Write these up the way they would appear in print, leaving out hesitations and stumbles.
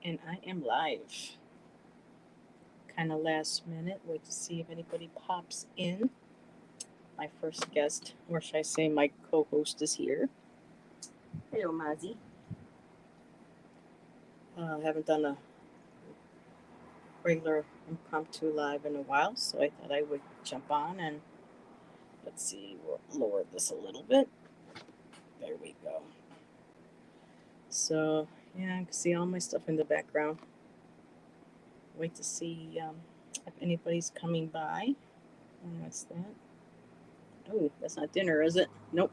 And I am live. Kind of last minute. Wait to see if anybody pops in. My first guest, or should I say my co host, is here. Hello, Mazi. Haven't done a regular impromptu live in a while, so I thought I would jump on and let's see, we'll lower this a little bit. There we go. So, yeah, I can see all my stuff in the background. Wait to see if anybody's coming by. And what's that? Oh, that's not dinner, is it? Nope.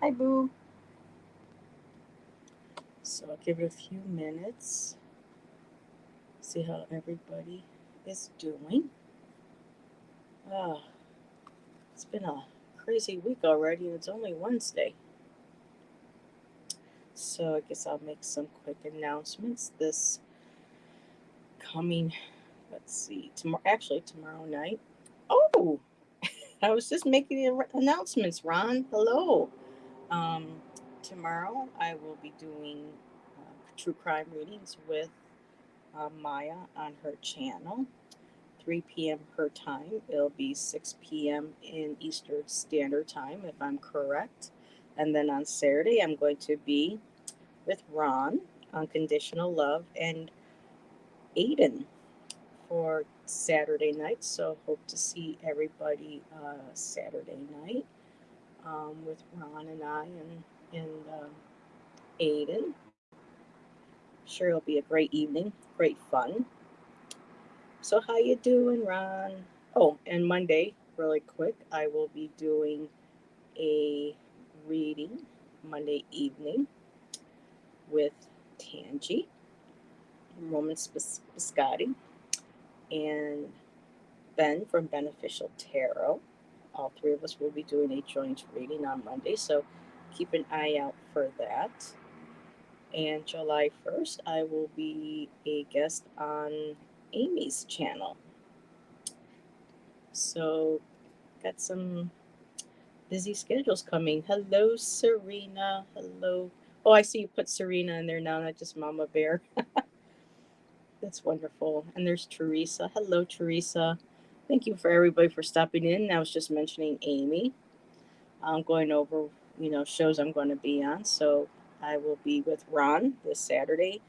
Hi, Boo. So I'll give it a few minutes. See how everybody is doing. Ah, it's been a crazy week already, and it's only Wednesday. So I guess I'll make some quick announcements this coming. Let's see, tomorrow night. Oh, I was just making the announcements. Ron, hello. Um, Tomorrow I will be doing true crime readings with Maya on her channel. 3 p.m. her time. It'll be 6 p.m. in Eastern Standard Time, if I'm correct. And then on Saturday, I'm going to be with Ron, Unconditional Love, and Aiden for Saturday night. So hope to see everybody Saturday night with Ron and I and Aiden. Sure, it'll be a great evening, great fun. So how you doing, Ron? Oh, and Monday, really quick, I will be doing a reading Monday evening with Tangi, Roman Biscotti, and Ben from Beneficial Tarot. All three of us will be doing a joint reading on Monday, so keep an eye out for that. And July 1st, I will be a guest on Amy's channel. So, got some busy schedules coming. Hello, Serena. Hello. Oh, I see you put Serena in there now, not just Mama Bear. That's wonderful. And there's Teresa. Hello, Teresa. Thank you for everybody for stopping in. I was just mentioning Amy. I'm going over, shows I'm going to be on. So I will be with Ron this Saturday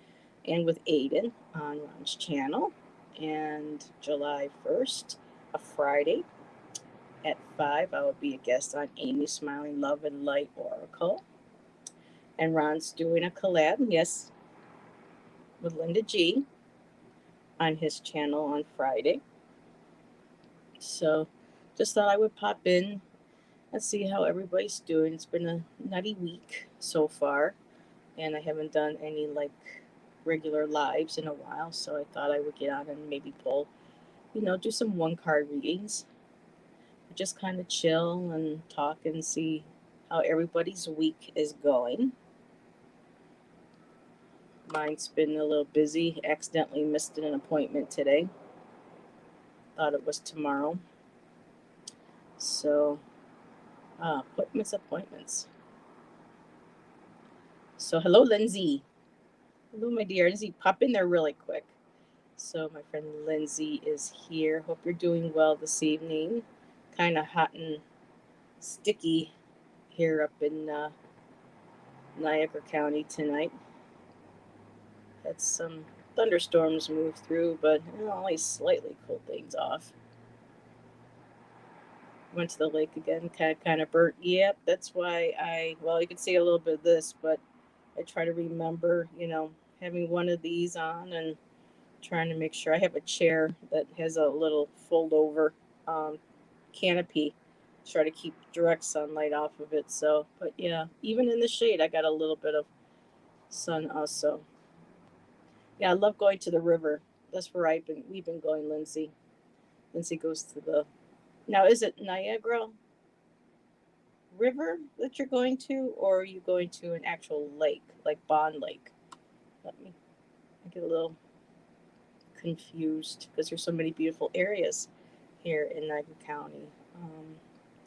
and with Aiden on Ron's channel. And July 1st, a Friday, at 5, I will be a guest on Amy's Smiling Love and Light Oracle. And Ron's doing a collab, yes, with Linda G on his channel on Friday. So just thought I would pop in and see how everybody's doing. It's been a nutty week so far, and I haven't done any regular lives in a while, so I thought I would get on and maybe pull, do some one card readings. Just kind of chill and talk and see how everybody's week is going. Mine's been a little busy. Accidentally missed an appointment today. Thought it was tomorrow. So, appointments. So, hello, Lindsay. Hello, my dear. Lindsay, pop in there really quick. So, my friend Lindsay is here. Hope you're doing well this evening. Kind of hot and sticky here up in Niagara County tonight. Had some thunderstorms move through, but only slightly cooled things off. Went to the lake again, kind of burnt. Yep, that's why you can see a little bit of this, but I try to remember, having one of these on and trying to make sure I have a chair that has a little fold over um, canopy. Try to keep direct sunlight off of it. So, but yeah, even in the shade, I got a little bit of sun also. Yeah, I love going to the river. That's where we've been going, Lindsay. Lindsay goes to the now. Is it Niagara River that you're going to, or are you going to an actual lake, like Bond Lake? Let me I get a little confused because there's so many beautiful areas here in Niagara County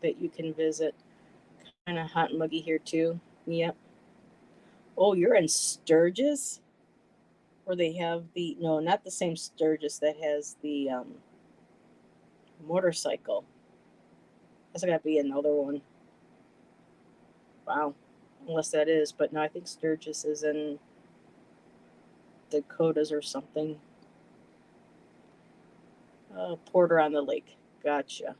that you can visit. Kind of hot and muggy here too. Yep. Oh, you're in Sturgis? where they have the, no, not the same Sturgis that has the motorcycle. That's got to be another one. Wow. Unless that is, but no, I think Sturgis is in Dakotas or something. Porter on the Lake. Gotcha.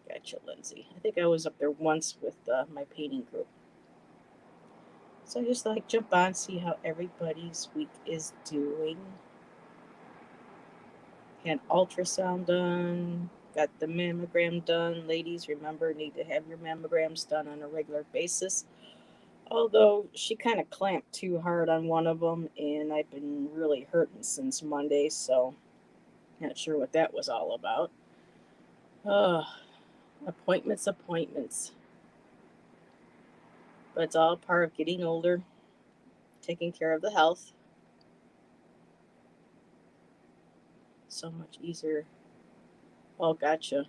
Gotcha, Lindsay. I think I was up there once with my painting group. So I just like jump on, see how everybody's week is doing. Had ultrasound done, got the mammogram done. Ladies, remember, need to have your mammograms done on a regular basis. Although she kind of clamped too hard on one of them, and I've been really hurting since Monday, so not sure what that was all about. Uh, appointments, appointments. But it's all part of getting older, taking care of the health. So much easier. Oh, gotcha.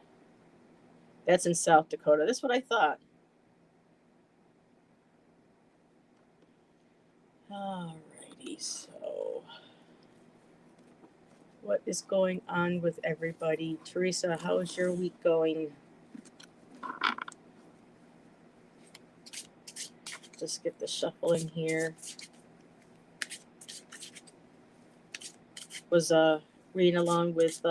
That's in South Dakota. That's what I thought. Alrighty, so what is going on with everybody? Teresa, how is your week going? Just get the shuffling here. Was reading along with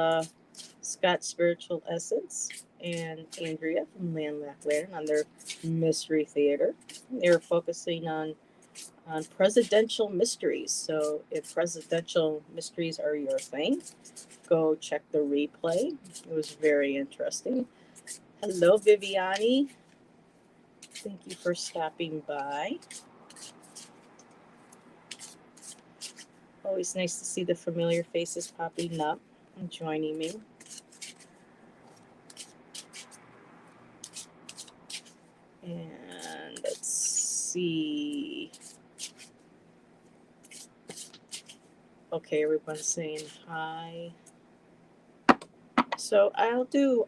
Scott's Spiritual Essence and Andrea from Landlack Lantern on their Mystery Theater. They're focusing on presidential mysteries. So if presidential mysteries are your thing, go check the replay. It was very interesting. Hello, Viviani. Thank you for stopping by. Always nice to see the familiar faces popping up and joining me. And let's see. Okay, everyone's saying hi. So I'll do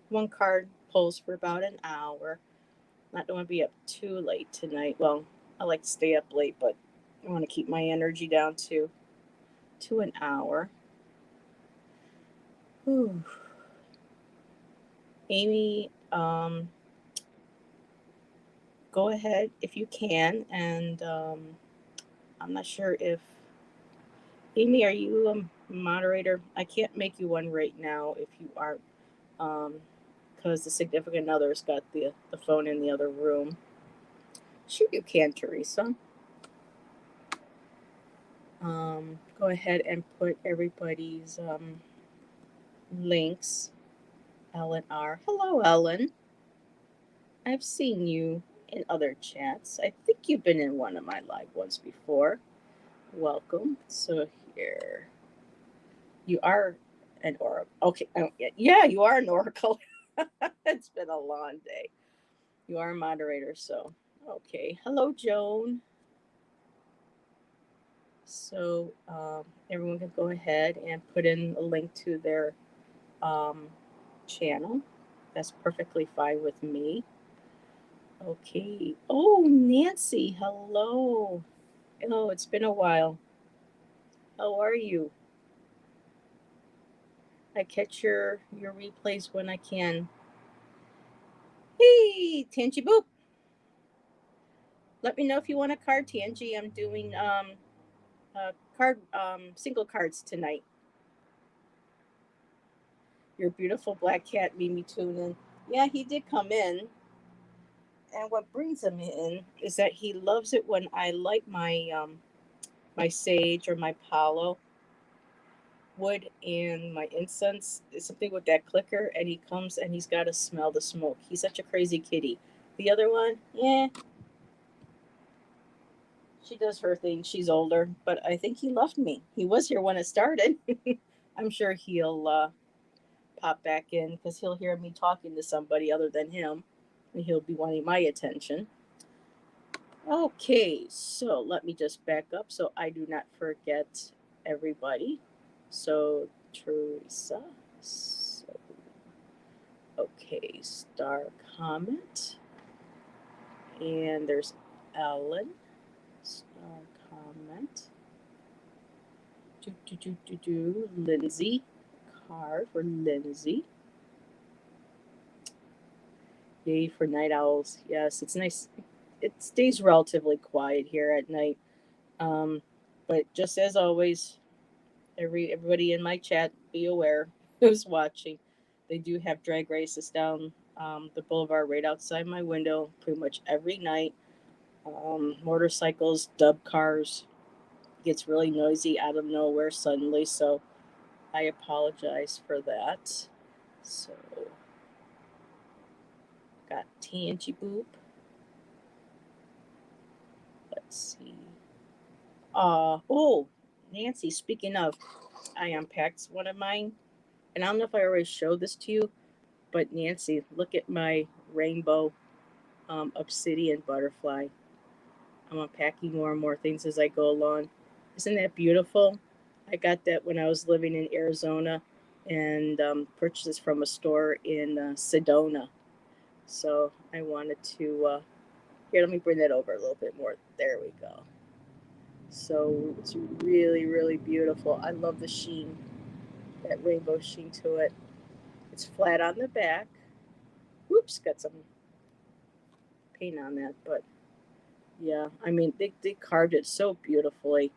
one card pulls for about an hour. Not going to be up too late tonight. Well, I like to stay up late, but I want to keep my energy down to an hour. Whew. Amy, go ahead if you can, and I'm not sure if Amy, are you a moderator? I can't make you one right now if you aren't, because the significant other's got the phone in the other room. Sure, you can, Teresa. Go ahead and put everybody's links. Ellen R. Hello, Ellen. I've seen you in other chats. I think you've been in one of my live ones before. Welcome. So here, you are an oracle. Okay, yeah, you are an oracle. It's been a long day. You are a moderator, so okay. Hello, Joan. So everyone can go ahead and put in a link to their um, channel. That's perfectly fine with me. Okay. Oh, Nancy, hello. Oh, it's been a while. How are you? I catch your replays when I can. Hey, Tangy Boop. Let me know if you want a card, Tangy. I'm doing card single cards tonight. Your beautiful black cat, Mimi Tunin. Yeah, he did come in. And what brings him in is that he loves it when I light my sage or my palo wood and my incense. It's something with that clicker, and he comes and he's got to smell the smoke. He's such a crazy kitty. The other one, yeah, she does her thing. She's older, but I think he loved me. He was here when it started. I'm sure he'll pop back in because he'll hear me talking to somebody other than him, and he'll be wanting my attention. Okay, so let me just back up so I do not forget everybody. So, Teresa. So, okay, star comment. And there's Ellen. Comment. Lindsay. Card for Lindsay. Yay for night owls. Yes, it's nice. It stays relatively quiet here at night. Um, but just as always, everybody in my chat, be aware who's watching. They do have drag races down the boulevard right outside my window pretty much every night. Motorcycles, dub cars. Gets really noisy out of nowhere suddenly, so I apologize for that. So, got Tangy Boop. Let's see. Oh, Nancy, speaking of, I unpacked one of mine. And I don't know if I already showed this to you, but Nancy, look at my rainbow obsidian butterfly. I'm unpacking more and more things as I go along. Isn't that beautiful? I got that when I was living in Arizona and purchased this from a store in Sedona. So I wanted to, here, let me bring that over a little bit more. There we go. So it's really, really beautiful. I love the sheen, that rainbow sheen to it. It's flat on the back. Whoops, got some paint on that, but yeah, I mean, they carved it so beautifully.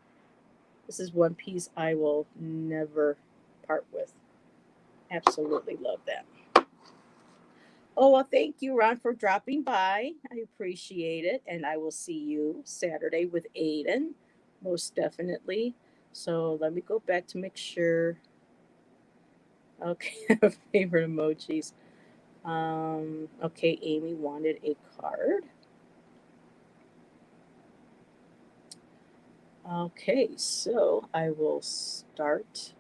This is one piece I will never part with. Absolutely love that. Oh, well, thank you, Ron, for dropping by. I appreciate it. And I will see you Saturday with Aiden, most definitely. So let me go back to make sure. Okay, favorite emojis. Okay, Amy wanted a card. Okay, so I will start.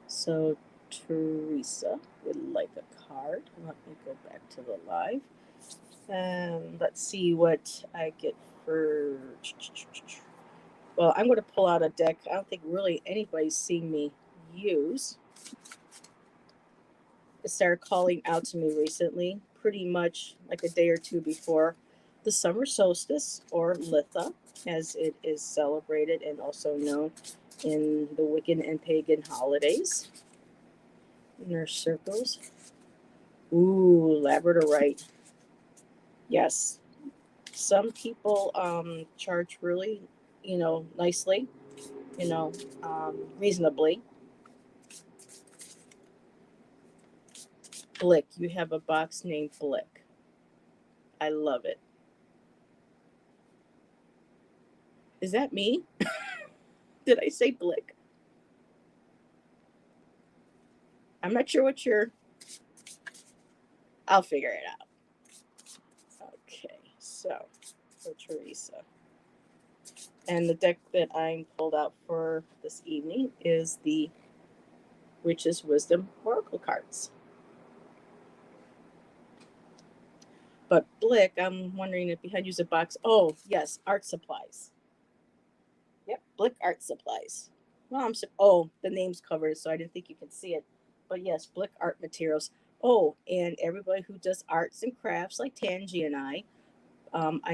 So Teresa would like a card. Let me go back to the live. And let's see what I get for. Well, I'm going to pull out a deck I don't think really anybody's seen me use. It started calling out to me recently, pretty much like a day or two before the summer solstice, or Litha, as it is celebrated and also known in the Wiccan and pagan holidays. Nurse circles. Ooh, labradorite. Yes. Some people charge really, nicely, reasonably. Blick. You have a box named Blick. I love it. Is that me? Did I say Blick? I'm not sure what you're. I'll figure it out. Okay, so for Teresa. And the deck that I'm pulled out for this evening is the Witch's Wisdom Oracle cards. But Blick, I'm wondering if behind you's a box. Oh, yes, art supplies. Yep, Blick art supplies. Well, the name's covered, so I didn't think you could see it. But yes, Blick art materials. Oh, and everybody who does arts and crafts like Tangi and I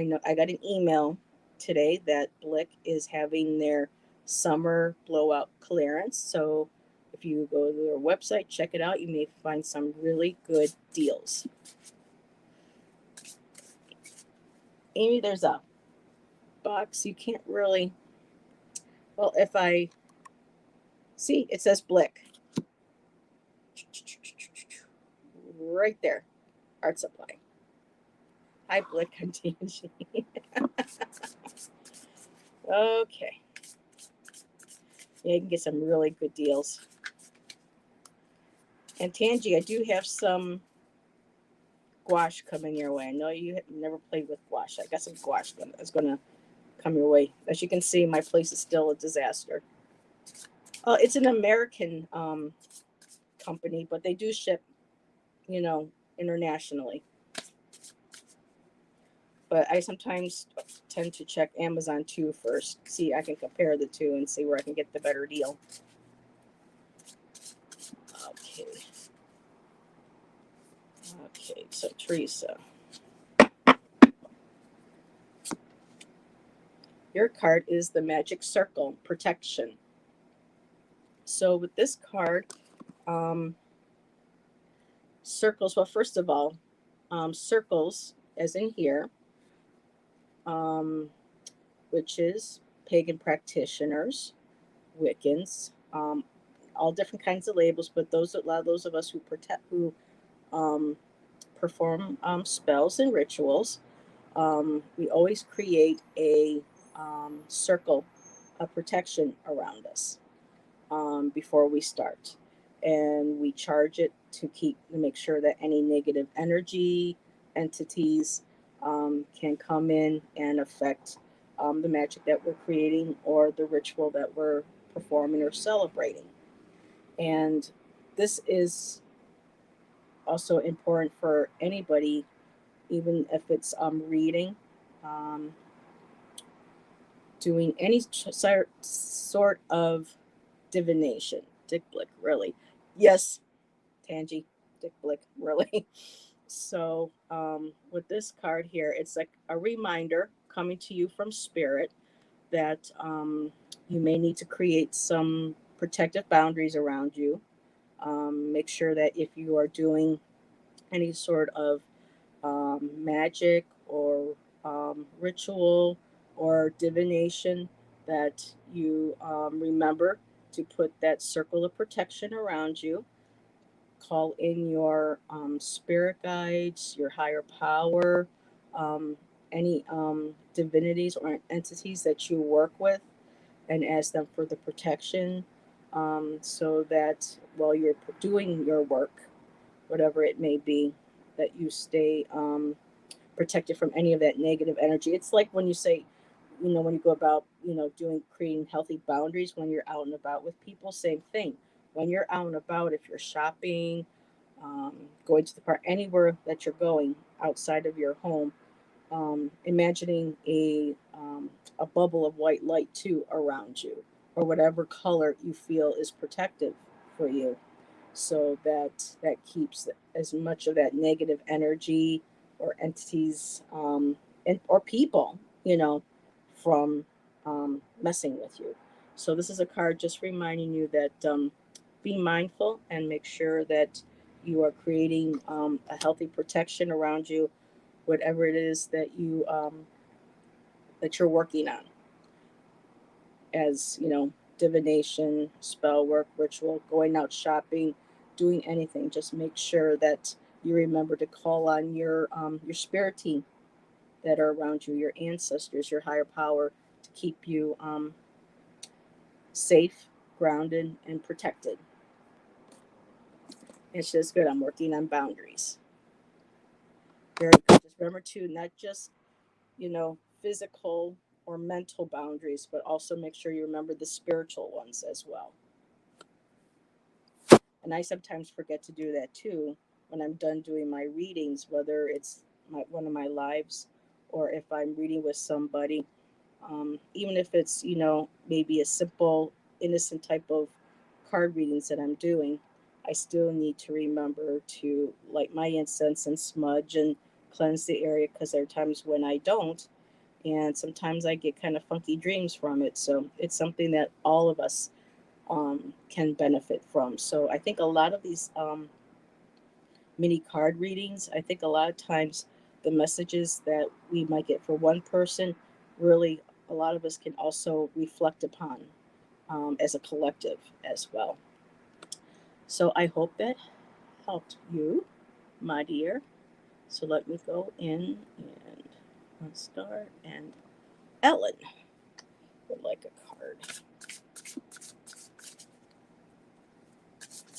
know I got an email today that Blick is having their summer blowout clearance. So if you go to their website, check it out, you may find some really good deals. Amy, there's a box you can't really. Well, if I see, it says Blick right there, art supply. Hi, Blick and Tangi. Okay, yeah, you can get some really good deals. And Tangi, I do have some gouache coming your way. I know you have never played with gouache. I got some gouache that's going to come your way. As you can see, my place is still a disaster. It's an American company, but they do ship, internationally. But I sometimes tend to check Amazon too first. See, I can compare the two and see where I can get the better deal. Okay. Okay, so Teresa. Your card is the Magic Circle, Protection. So with this card, um, circles, well, first of all, circles, as in here, um, witches, pagan practitioners, Wiccans, all different kinds of labels, but a lot of those of us who um, perform spells and rituals, we always create a circle of protection around us before we start, and we charge it to make sure that any negative energy entities can come in and affect the magic that we're creating or the ritual that we're performing or celebrating. And this is also important for anybody, even if it's reading, um, doing any sort of divination. Dick Blick, really. Yes, Tangy, Dick Blick, really. So, with this card here, it's like a reminder coming to you from Spirit that you may need to create some protective boundaries around you. Make sure that if you are doing any sort of magic or ritual or divination, that you remember to put that circle of protection around you. Call in your spirit guides, your higher power, um, any divinities or entities that you work with, and ask them for the protection, so that while you're doing your work, whatever it may be, that you stay protected from any of that negative energy. It's like when you say, when you go about, doing creating healthy boundaries when you're out and about with people, same thing. When you're out and about, if you're shopping, going to the park, anywhere that you're going outside of your home, imagining a bubble of white light too around you, or whatever color you feel is protective for you, so that keeps as much of that negative energy or entities, or people, from messing with you. So this is a card just reminding you that, be mindful and make sure that you are creating a healthy protection around you, whatever it is that you're working on, as divination, spell work, ritual, going out shopping, doing anything. Just make sure that you remember to call on your spirit team that are around you, your ancestors, your higher power, to keep you safe, grounded, and protected. It's just good. I'm working on boundaries. Very good. Just remember to not just physical or mental boundaries, but also make sure you remember the spiritual ones as well. And I sometimes forget to do that too when I'm done doing my readings, whether it's one of my lives or if I'm reading with somebody. Even if it's, maybe a simple, innocent type of card readings that I'm doing, I still need to remember to light my incense and smudge and cleanse the area, because there are times when I don't. And sometimes I get kind of funky dreams from it. So it's something that all of us can benefit from. So I think a lot of these mini card readings, I think a lot of times the messages that we might get for one person, really a lot of us can also reflect upon as a collective as well. So I hope that helped you, my dear. So let me go in and start. And Ellen would like a card.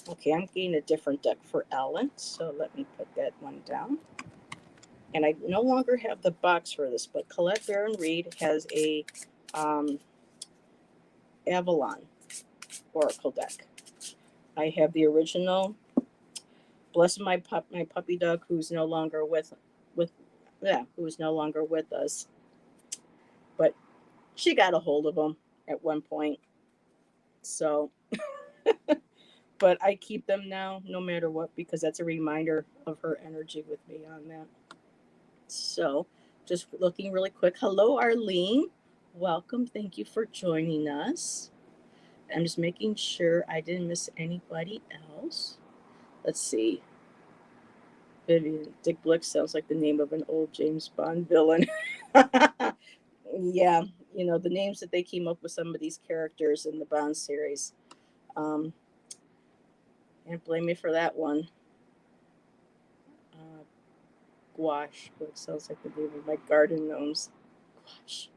Okay, I'm getting a different deck for Ellen, so let me put that one down. And I no longer have the box for this, but Colette Baron Reed has a um, Avalon Oracle deck. I have the original. Bless my puppy dog, who's no longer with yeah, who is no longer with us, but she got a hold of them at one point. So, but I keep them now, no matter what, because that's a reminder of her energy with me on that. So, just looking really quick. Hello, Arlene. Welcome. Thank you for joining us. I'm just making sure I didn't miss anybody else. Let's see. Vivian Dick Blick sounds like the name of an old James Bond villain. Yeah, the names that they came up with some of these characters in the Bond series. Um, can't blame me for that one. Uh, Gouache, which sounds like the name of my garden gnomes. Gouache.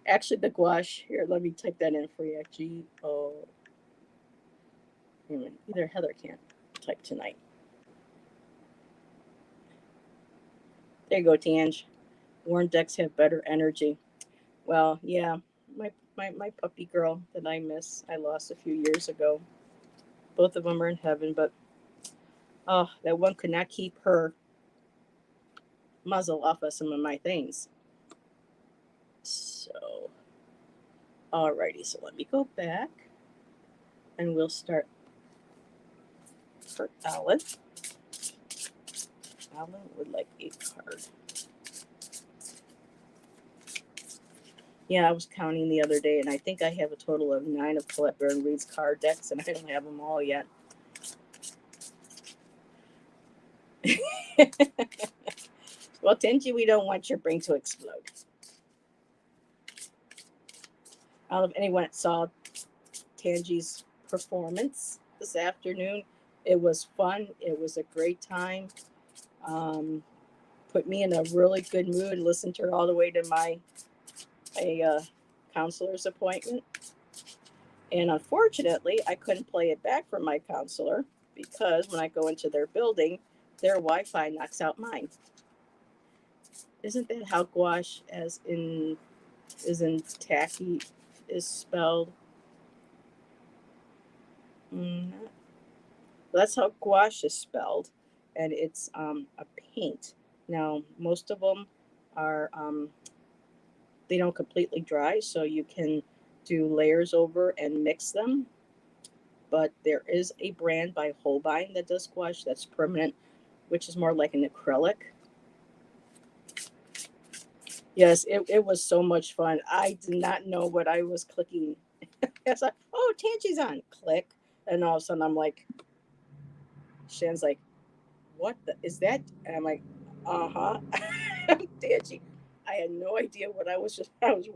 Actually, the gouache, here, let me type that in for you. G-O. Either Heather can't type tonight. There you go, Tange. Worn decks have better energy. Well, yeah, my puppy girl that I miss, I lost a few years ago. Both of them are in heaven, but oh, that one could not keep her muzzle off of some of my things. So, alrighty, so let me go back and we'll start for Alan. Alan would like a card. Yeah, I was counting the other day, and I think I have a total of 9 of Colette Baron Reed's card decks, and I don't have them all yet. Well, Tenji, we don't want your brain to explode. I don't know if anyone saw Tanji's performance this afternoon. It was fun. It was a great time. Um, Put me in a really good mood. Listened to her all the way to my counselor's appointment. And unfortunately, I couldn't play it back from my counselor because when I go into their building, their Wi-Fi knocks out mine. Isn't that how gouache is in tacky is spelled? Mm, that's how gouache is spelled, and it's a paint. Now, most of them are they don't completely dry, so you can do layers over and mix them. But there is a brand by Holbein that does gouache that's permanent, which is more like an acrylic. Yes, it was so much fun. I did not know what I was clicking. It's like, oh, Tangi's on. Click. And all of a sudden I'm like, Shan's like, what is that? And I'm like, uh-huh. Tangi. I had no idea what I was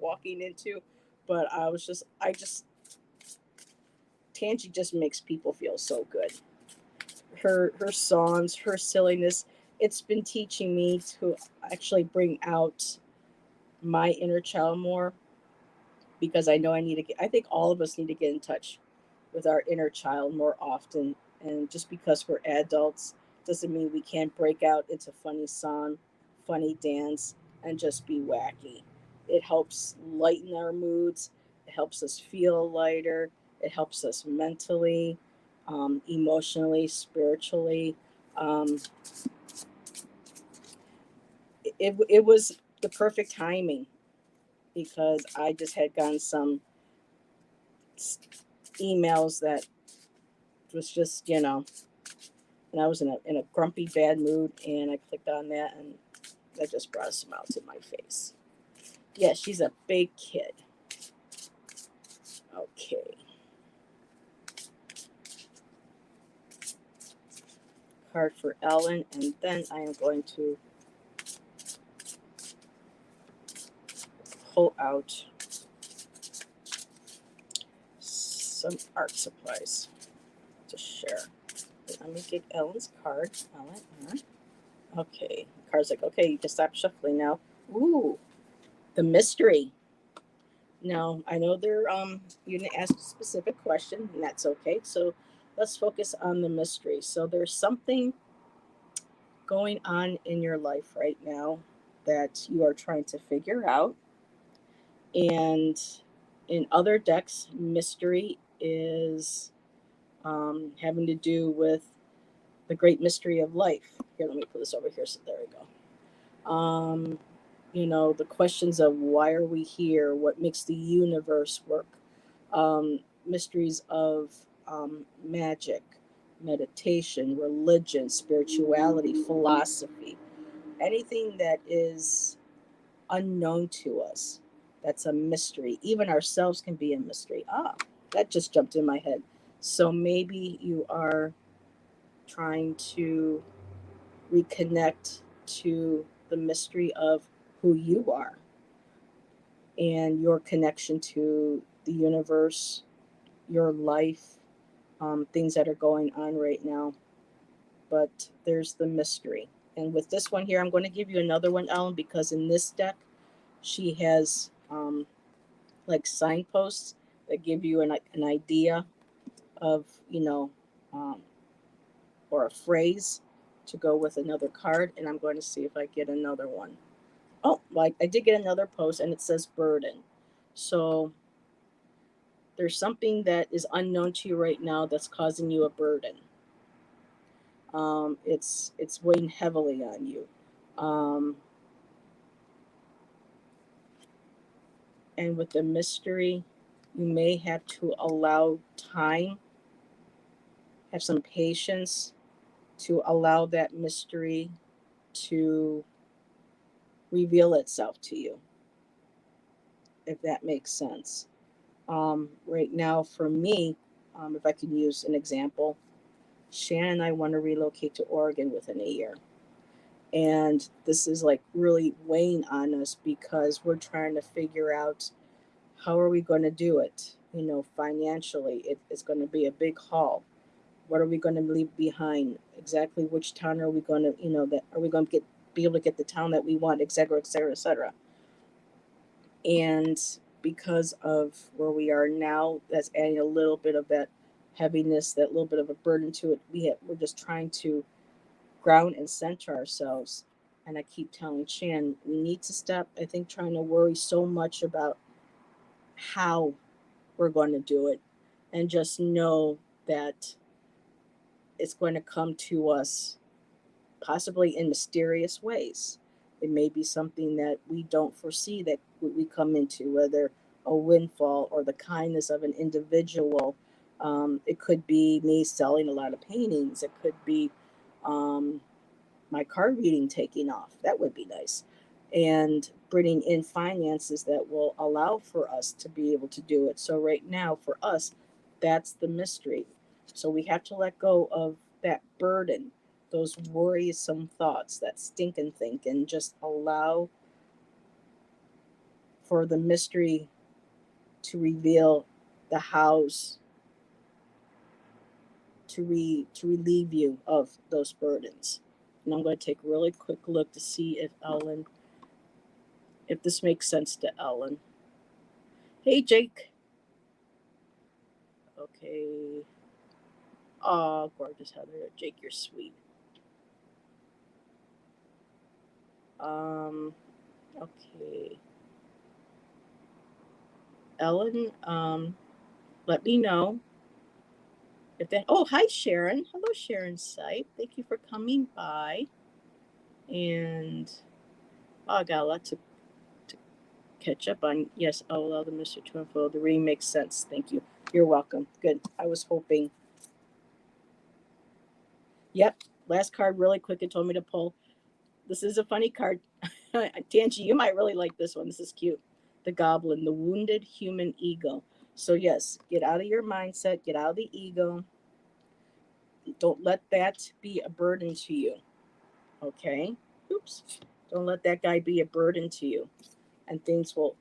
walking into, but I just Tangi just makes people feel so good. Her songs, her silliness, it's been teaching me to actually bring out my inner child more because I know I think all of us need to get in touch with our inner child more often. And just because we're adults doesn't mean we can't break out into funny song, funny dance, and just be wacky. It helps lighten our moods, it helps us feel lighter, it helps us mentally, emotionally, spiritually. Um, it was the perfect timing because I just had gotten some emails that was just, and I was in a grumpy bad mood, and I clicked on that, and that just brought a smile to my face. Yeah, she's a big kid. Okay. Card for Ellen, and then I am going to pull out some art supplies to share. Let me get Ellen's card. Ellen. Okay. The card's like, okay, you can stop shuffling now. Ooh, the mystery. Now, I know you didn't ask a specific question, and that's okay. So let's focus on the mystery. So there's something going on in your life right now that you are trying to figure out. And in other decks, mystery is having to do with the great mystery of life. Here, let me put this over here. So there we go. The questions of why are we here, what makes the universe work, mysteries of magic, meditation, religion, spirituality, philosophy, anything that is unknown to us that's a mystery. Even ourselves can be a mystery. That just jumped in my head. So maybe you are trying to reconnect to the mystery of who you are and your connection to the universe, your life, things that are going on right now. But there's the mystery. And with this one here, I'm going to give you another one, Ellen, because in this deck, she has like signposts that give you an idea of, um, or a phrase to go with another card. And I'm going to see if I get another one. Oh, like I did get another post and it says burden. So there's something that is unknown to you right now that's causing you a burden. It's weighing heavily on you. And with the mystery, you may have to allow time, have some patience to allow that mystery to reveal itself to you, if that makes sense. Right now, for me, if I could use an example, Shannon and I want to relocate to Oregon within a year. And this is like really weighing on us because we're trying to figure out how are we going to do it. Financially, it's going to be a big haul. What are we going to leave behind? Exactly which town are we going to, that are we going to be able to get the town that we want, et cetera, et cetera, et cetera. And because of where we are now, that's adding a little bit of that heaviness, that little bit of a burden to it. We're just trying to ground and center ourselves. And I keep telling Shan, we need to stop, I think, trying to worry so much about how we're going to do it and just know that it's going to come to us possibly in mysterious ways. It may be something that we don't foresee that we come into, whether a windfall or the kindness of an individual. It could be me selling a lot of paintings. It could be my card reading taking off. That would be nice. And bringing in finances that will allow for us to be able to do it. So, right now, for us, that's the mystery. So, we have to let go of that burden, those worrisome thoughts, that stinking think, and just allow for the mystery to reveal the house to relieve you of those burdens. And I'm going to take a really quick look to see if this makes sense to Ellen. Hey, Jake. Okay. Oh, gorgeous Heather. Jake, you're sweet. Okay. Ellen, let me know if that. Oh, hi, Sharon. Hello, Sharon Sipe. Thank you for coming by. And I got a lot to catch up on. Yes, I'll allow the Mr. to unfold. The reading makes sense. Thank you. You're welcome. Good. I was hoping. Yep. Last card, really quick. It told me to pull. This is a funny card. Tangi, you might really like this one. This is cute. The Goblin, the wounded human ego. So, yes, get out of your mindset, get out of the ego. Don't let that be a burden to you. Okay? Oops. Don't let that guy be a burden to you. And things will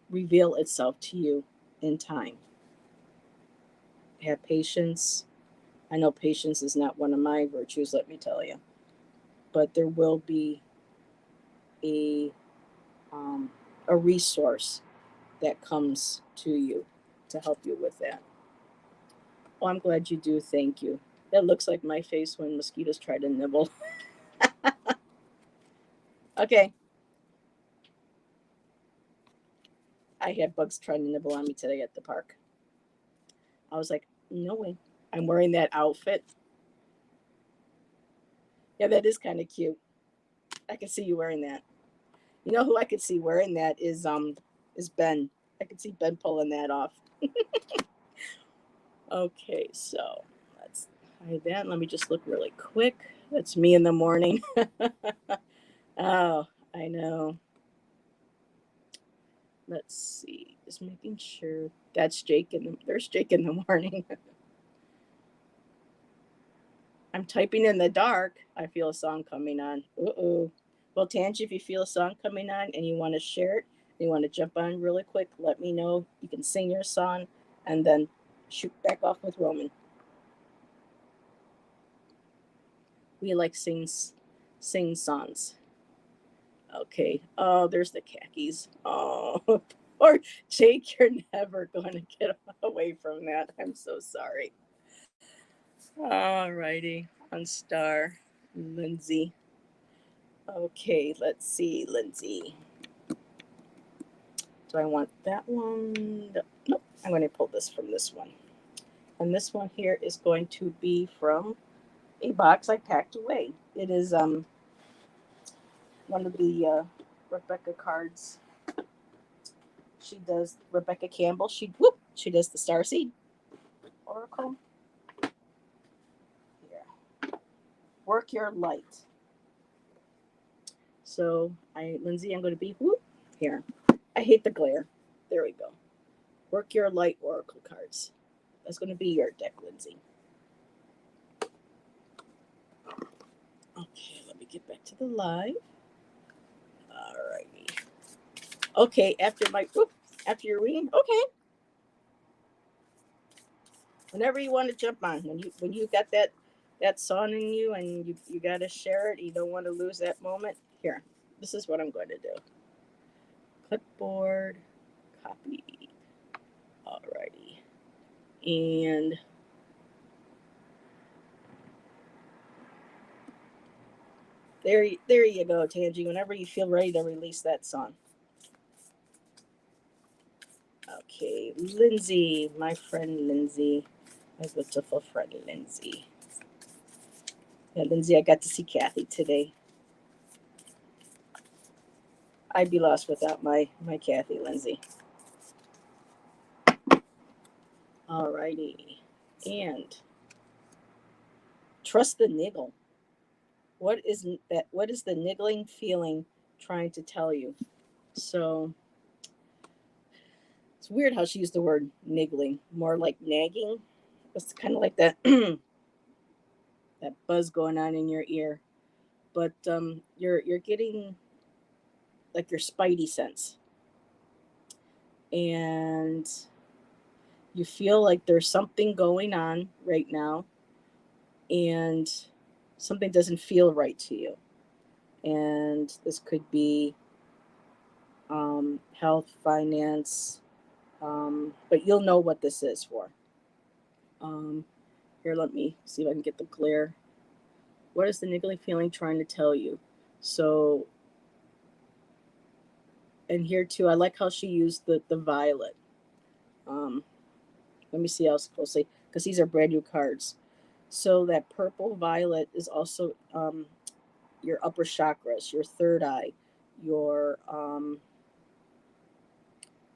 reveal itself to you in time. Have patience. I know patience is not one of my virtues, let me tell you. But there will be a resource that comes to you to help you with that. Oh, I'm glad you do. Thank you. That looks like my face when mosquitoes try to nibble. Okay. I had bugs trying to nibble on me today at the park. I was like, no way. I'm wearing that outfit. Yeah, that is kind of cute. I can see you wearing that. You know who I could see wearing that is Ben. I could see Ben pulling that off. Okay, so let's hide that. Let me just look really quick. That's me in the morning. Oh, I know. Let's see. Just making sure that's Jake there's Jake in the morning. I'm typing in the dark. I feel a song coming on. Uh-oh. Well, Tangi, if you feel a song coming on and you want to share it, you want to jump on really quick, let me know. You can sing your song and then shoot back off with Roman. We like sing songs. Okay. Oh, there's the khakis. Oh, poor Jake, you're never going to get away from that. I'm so sorry. All righty. On star, Lindsay. Okay, let's see, Lindsay. Do I want that one? Nope. I'm going to pull this from this one. And this one here is going to be from a box I packed away. It is one of the Rebecca cards. She does Rebecca Campbell. She does the Starseed Oracle. Here, work your light. So Lindsay, I'm going to be here. I hate the glare. There we go. Work your light Oracle cards. That's going to be your deck, Lindsay. Okay, let me get back to the live. Alrighty. Okay, after your reading, okay. Whenever you want to jump on, when you got that song in you and you got to share it, you don't want to lose that moment. Here, this is what I'm going to do. Clipboard, copy. Alrighty, and there you go, Tangi. Whenever you feel ready to release that song. Okay, Lindsay, my friend Lindsay, my beautiful friend Lindsay. Yeah, Lindsay, I got to see Kathy today. I'd be lost without my Kathy, Lindsay. Alrighty, and trust the niggle. What is that? What is the niggling feeling trying to tell you? So it's weird how she used the word niggling, more like nagging. It's kind of like that that buzz going on in your ear, but you're getting like your spidey sense, and you feel like there's something going on right now, and something doesn't feel right to you, and this could be health, finance, but you'll know what this is for. Um, Here, let me see if I can get the glare. What is the niggling feeling trying to tell you? So, and here too, I like how she used the violet. Um, Let me see how closely, because these are brand new cards. So that purple violet is also your upper chakras, your third eye, your um,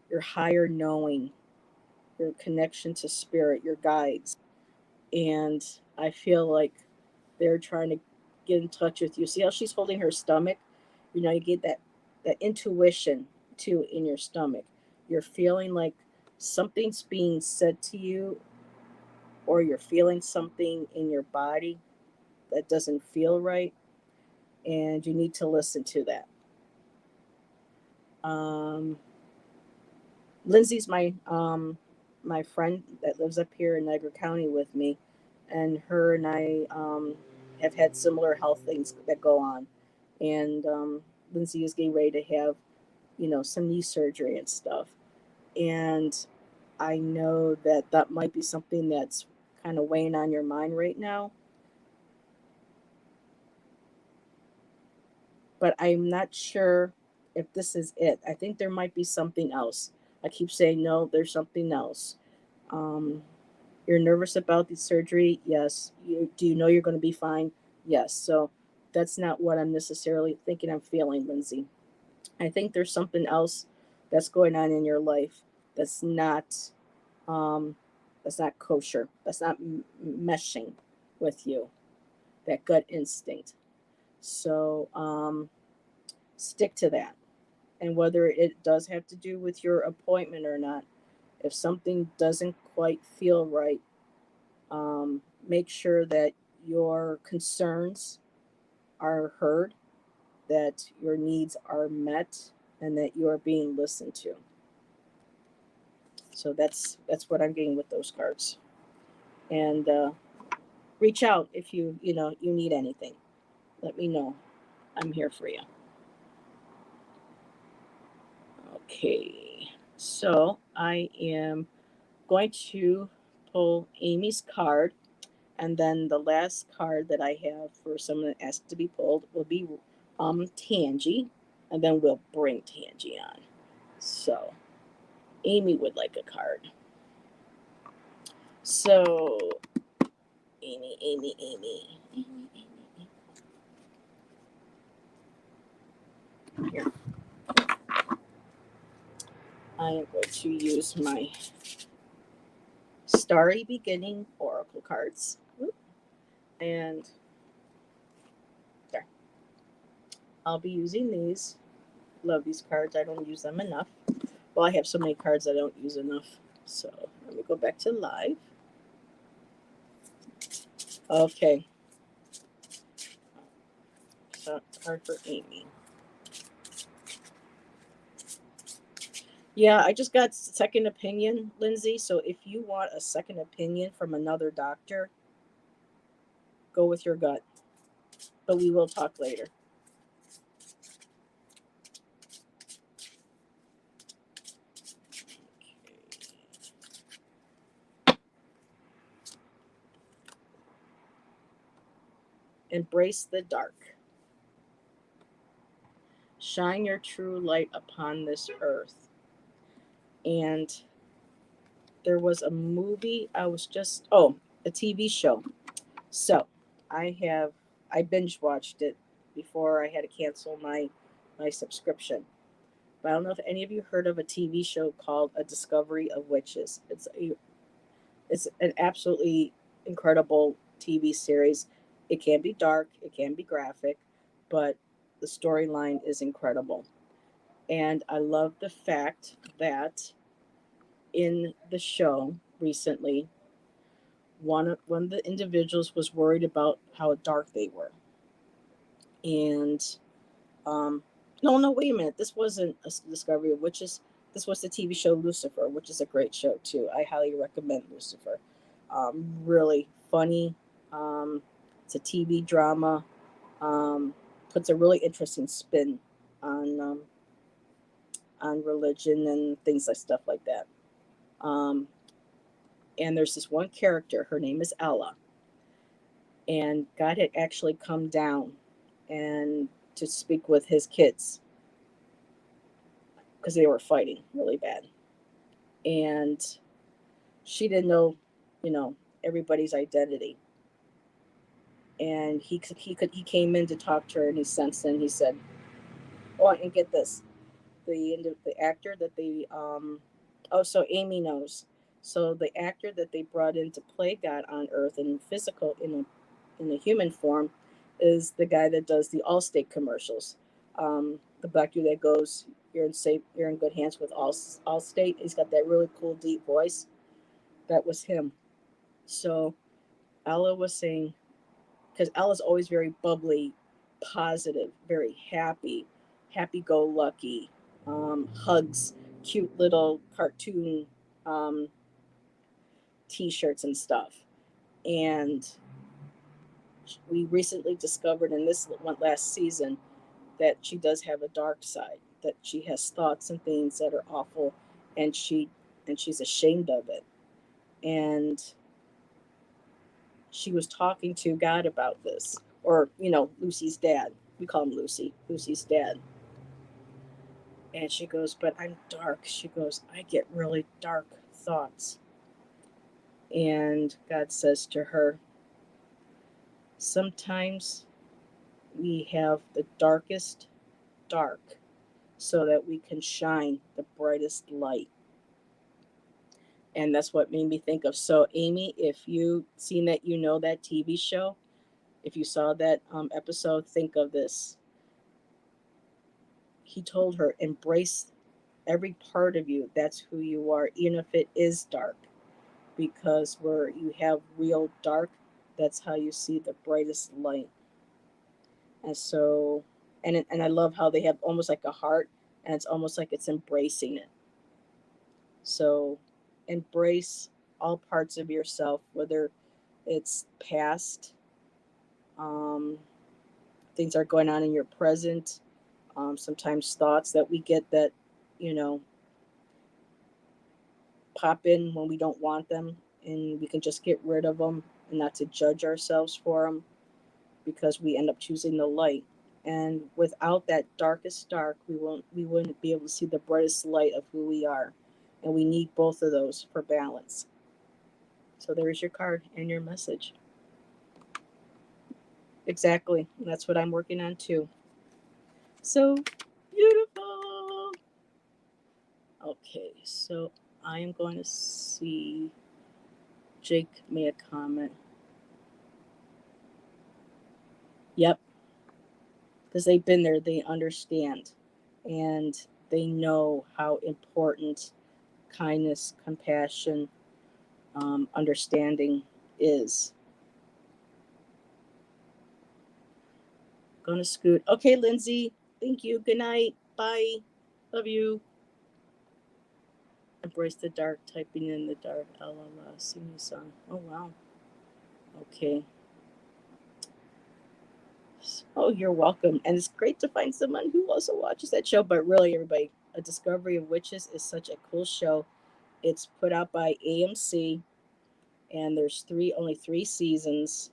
your higher knowing, your connection to spirit, your guides. And I feel like they're trying to get in touch with you. See how she's holding her stomach? You know, you get that intuition too in your stomach. You're feeling like something's being said to you, or you're feeling something in your body that doesn't feel right, and you need to listen to that. Um, Lindsay's my friend that lives up here in Niagara County with me, and her and I have had similar health things that go on, and Lindsay is getting ready to have some knee surgery and stuff, and I know that that might be something that's kind of weighing on your mind right now, but I'm not sure if this is it. I think there might be something else. I keep saying no, there's something else. Um, you're nervous about the surgery, yes. Do you know you're going to be fine? Yes. So that's not what I'm necessarily thinking I'm feeling, Lindsay. I think there's something else that's going on in your life that's not um, that's not kosher. That's not meshing with you. That gut instinct. So stick to that. And whether it does have to do with your appointment or not, if something doesn't quite feel right, make sure that your concerns are heard, that your needs are met, and that you are being listened to. So that's what I'm getting with those cards. And reach out if you need anything. Let me know. I'm here for you. Okay. So I am going to pull Amy's card, and then the last card that I have for someone that asked to be pulled will be Tangy, and then we'll bring Tangy on. So Amy would like a card. So Amy, Amy, Amy, Amy, Amy, Amy. Here. I am going to use my Starry Beginning Oracle cards. And there. I'll be using these. Love these cards. I don't use them enough. Well, I have so many cards I don't use enough. So let me go back to live. Okay. So card for Amy. Yeah, I just got second opinion, Lindsay. So if you want a second opinion from another doctor, go with your gut. But we will talk later. Embrace the dark. Shine your true light upon this earth. And there was a movie a TV show. So I binge watched it before I had to cancel my subscription. But I don't know if any of you heard of a TV show called A Discovery of Witches. It's an absolutely incredible TV series. It can be dark, it can be graphic, but the storyline is incredible. And I love the fact that in the show recently, one of the individuals was worried about how dark they were. And no, wait a minute. This wasn't a Discovery of Witches. This was the TV show Lucifer, which is a great show too. I highly recommend Lucifer. Really funny. It's a TV drama. Puts a really interesting spin on um, on religion and things like stuff like that. Um, and there's this one character. Her name is Ella, and God had actually come down and to speak with his kids because they were fighting really bad. And she didn't know, you know, everybody's identity. And he came in to talk to her, and he sensed, and he said, "Oh, and get this, the actor that they so Amy knows. So the actor that they brought in to play God on Earth in physical in a human form is the guy that does the Allstate commercials. The black dude that goes, you're in good hands with Allstate. He's got that really cool deep voice. That was him. So Ella was saying, because Ella's always very bubbly, positive, very happy go lucky, hugs, cute little cartoon um, t shirts and stuff. And we recently discovered in this one last season that she does have a dark side, that she has thoughts and things that are awful, and she's ashamed of it. And she was talking to God about this, or Lucy's dad. We call him Lucy's dad. And she goes, "But I'm dark." She goes, "I get really dark thoughts." And God says to her, "Sometimes we have the darkest dark so that we can shine the brightest light." And that's what made me think of. So, Amy, if you seen that, that TV show, if you saw that episode, think of this. he told her, embrace every part of you. That's who you are, even if it is dark, because where you have real dark, that's how you see the brightest light. And so, and I love how they have almost like a heart, and it's almost like it's embracing it. So, embrace all parts of yourself, whether it's past, um, things are going on in your present, sometimes thoughts that we get that, you know, pop in when we don't want them, and we can just get rid of them and not to judge ourselves for them, because we end up choosing the light. And without that darkest dark, we wouldn't be able to see the brightest light of who we are. And we need both of those for balance. So there's your card and your message. Exactly. And that's what I'm working on too. So beautiful. Okay, so I am going to see Jake made a comment. Yep, because they've been there, they understand, and they know how important kindness, compassion, understanding is. Gonna scoot. Okay, Lindsay. Thank you. Good night. Bye. Love you. Embrace the dark. Typing in the dark. La la la. Sing you song. Oh wow. Okay. Oh, you're welcome. And it's great to find someone who also watches that show. But really, everybody, A Discovery of Witches is such a cool show. It's put out by AMC, and there's only three seasons.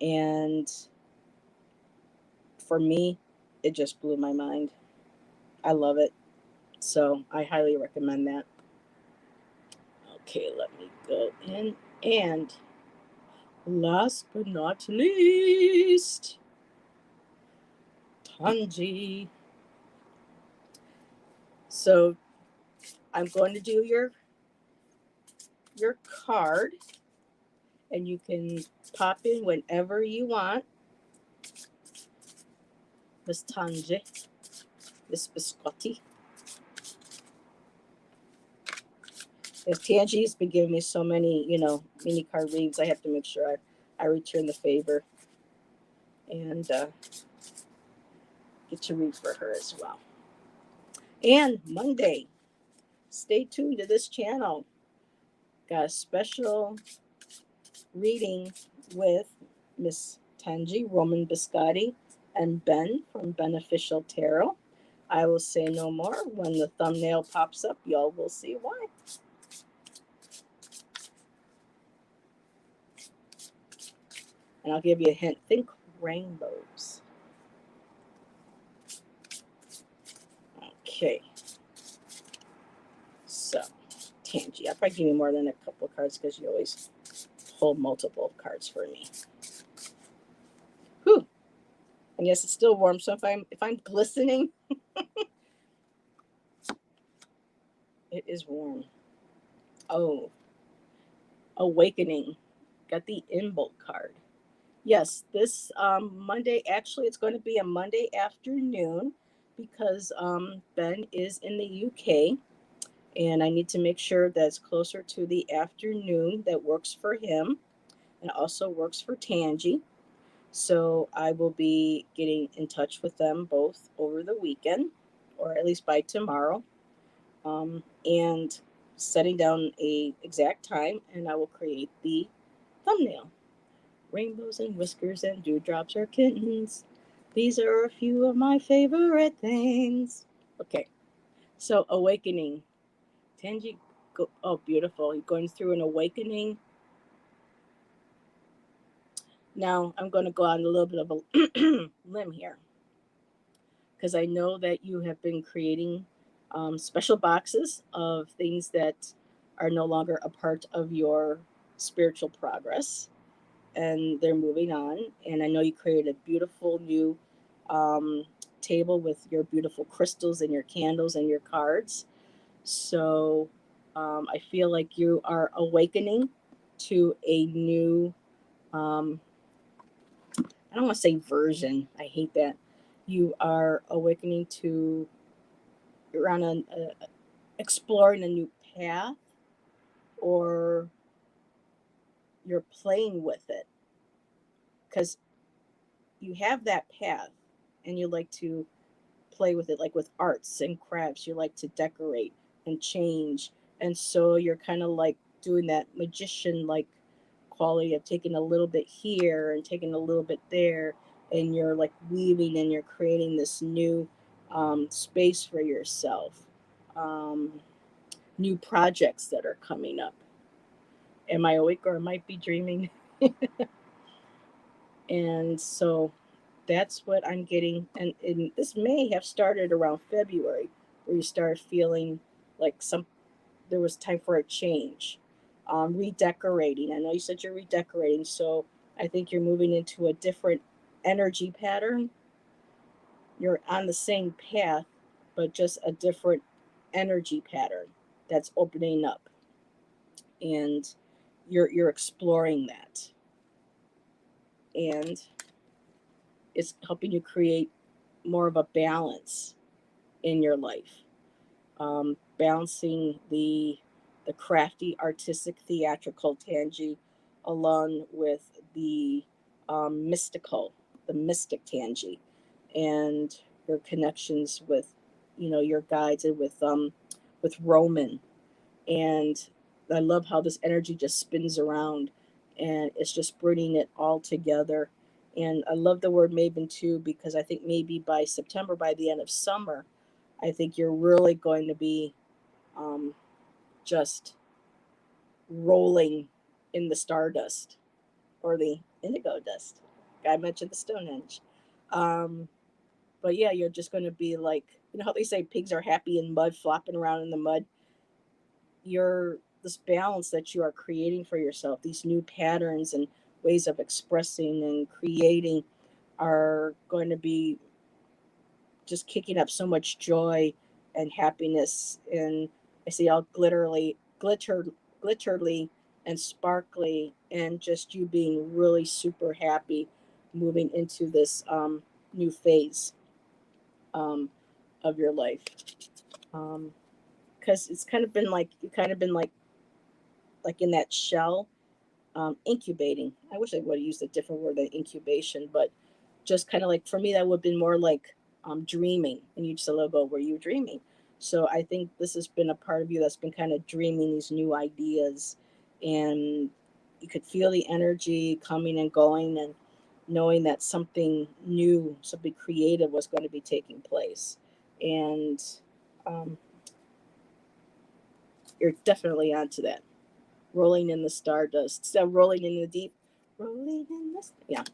And for me, it just blew my mind. I love it. So I highly recommend that. Okay, let me go in. And last but not least, Tanji. So I'm going to do your card, and you can pop in whenever you want. Miss Tanji, Miss Biscotti. If Tanji's been giving me so many, mini card reads, I have to make sure I return the favor and get to read for her as well. And Monday, stay tuned to this channel. Got a special reading with Miss Tanji, Roman Biscotti, and Ben from Beneficial Tarot. I will say no more. When the thumbnail pops up, y'all will see why. And I'll give you a hint. Think rainbows. Okay. So, Tangi, I'll probably give you more than a couple of cards because you always hold multiple cards for me. Whew. And yes, it's still warm. So if I'm glistening, it is warm. Oh, awakening. Got the Imbolc card. Yes, this Monday, actually, it's going to be a Monday afternoon because Ben is in the UK, and I need to make sure that's closer to the afternoon that works for him and also works for Tangi. So I will be getting in touch with them both over the weekend, or at least by tomorrow, and setting down a exact time, and I will create the thumbnail. Rainbows and whiskers and dewdrops are kittens. These are a few of my favorite things. Okay, so awakening. Tanji, oh, beautiful. You're going through an awakening. Now, I'm going to go on a little bit of a limb here because I know that you have been creating special boxes of things that are no longer a part of your spiritual progress, and they're moving on. And I know you created a beautiful new um, table with your beautiful crystals and your candles and your cards. So I feel like you are awakening to a new, I don't want to say version. I hate that. You are awakening to you're on a exploring a new path, or you're playing with it, because you have that path and you like to play with it, like with arts and crafts. You like to decorate and change. And so you're kind of like doing that magician like quality of taking a little bit here and taking a little bit there. And you're like weaving and you're creating this new space for yourself. Um, New projects that are coming up. Am I awake or I might be dreaming? And so that's what I'm getting. And this may have started around February, where you start feeling like there was time for a change. Redecorating. I know you said you're redecorating, so I think you're moving into a different energy pattern. You're on the same path, but just a different energy pattern that's opening up, and you're exploring that, and it's helping you create more of a balance in your life, balancing the crafty, artistic, theatrical Tangi, along with the mystical, the mystic Tangi, and your connections with, your guides, and with Roman. And I love how this energy just spins around, and it's just bringing it all together. And I love the word maven too, because I think maybe by September, by the end of summer, I think you're really going to be um, just rolling in the stardust, or the indigo dust. I mentioned the Stonehenge. Um, but yeah, you're just going to be like, how they say pigs are happy in mud, flopping around in the mud. You're this balance that you are creating for yourself, these new patterns and ways of expressing and creating, are going to be just kicking up so much joy and happiness. And I see all glitterly and sparkly, and just you being really super happy, moving into this new phase um, of your life. Because it's kind of been like, you kind of been like in that shell, incubating. I wish I would have used a different word than incubation, but just kind of like, for me, that would have been more like dreaming. And you just a little go, were you dreaming? So I think this has been a part of you that's been kind of dreaming these new ideas, and you could feel the energy coming and going, and knowing that something new, something creative was going to be taking place. And um, you're definitely onto that. Rolling in the stardust, so rolling in the deep, rolling in the yeah.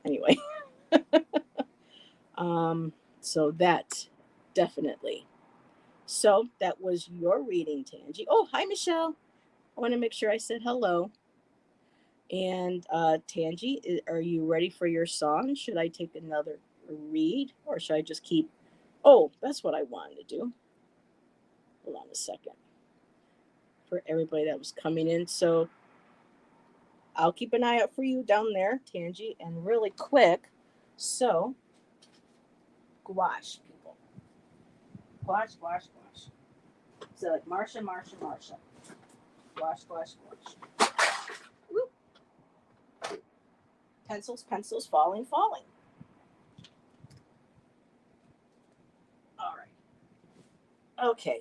Anyway, um, so that definitely. So that was your reading, Tangi. Oh, hi, Michelle. I want to make sure I said hello. And Tangi, are you ready for your song? Should I take another read, or should I just keep? Oh, that's what I wanted to do. Hold on a second, for everybody that was coming in. So I'll keep an eye out for you down there, Tangi. And really quick, so gouache, people. Gouache, gouache, gouache. So like Marsha, Marsha, Marsha. Gouache, gouache, gouache. Woo. Pencils, pencils, falling, falling. All right. Okay.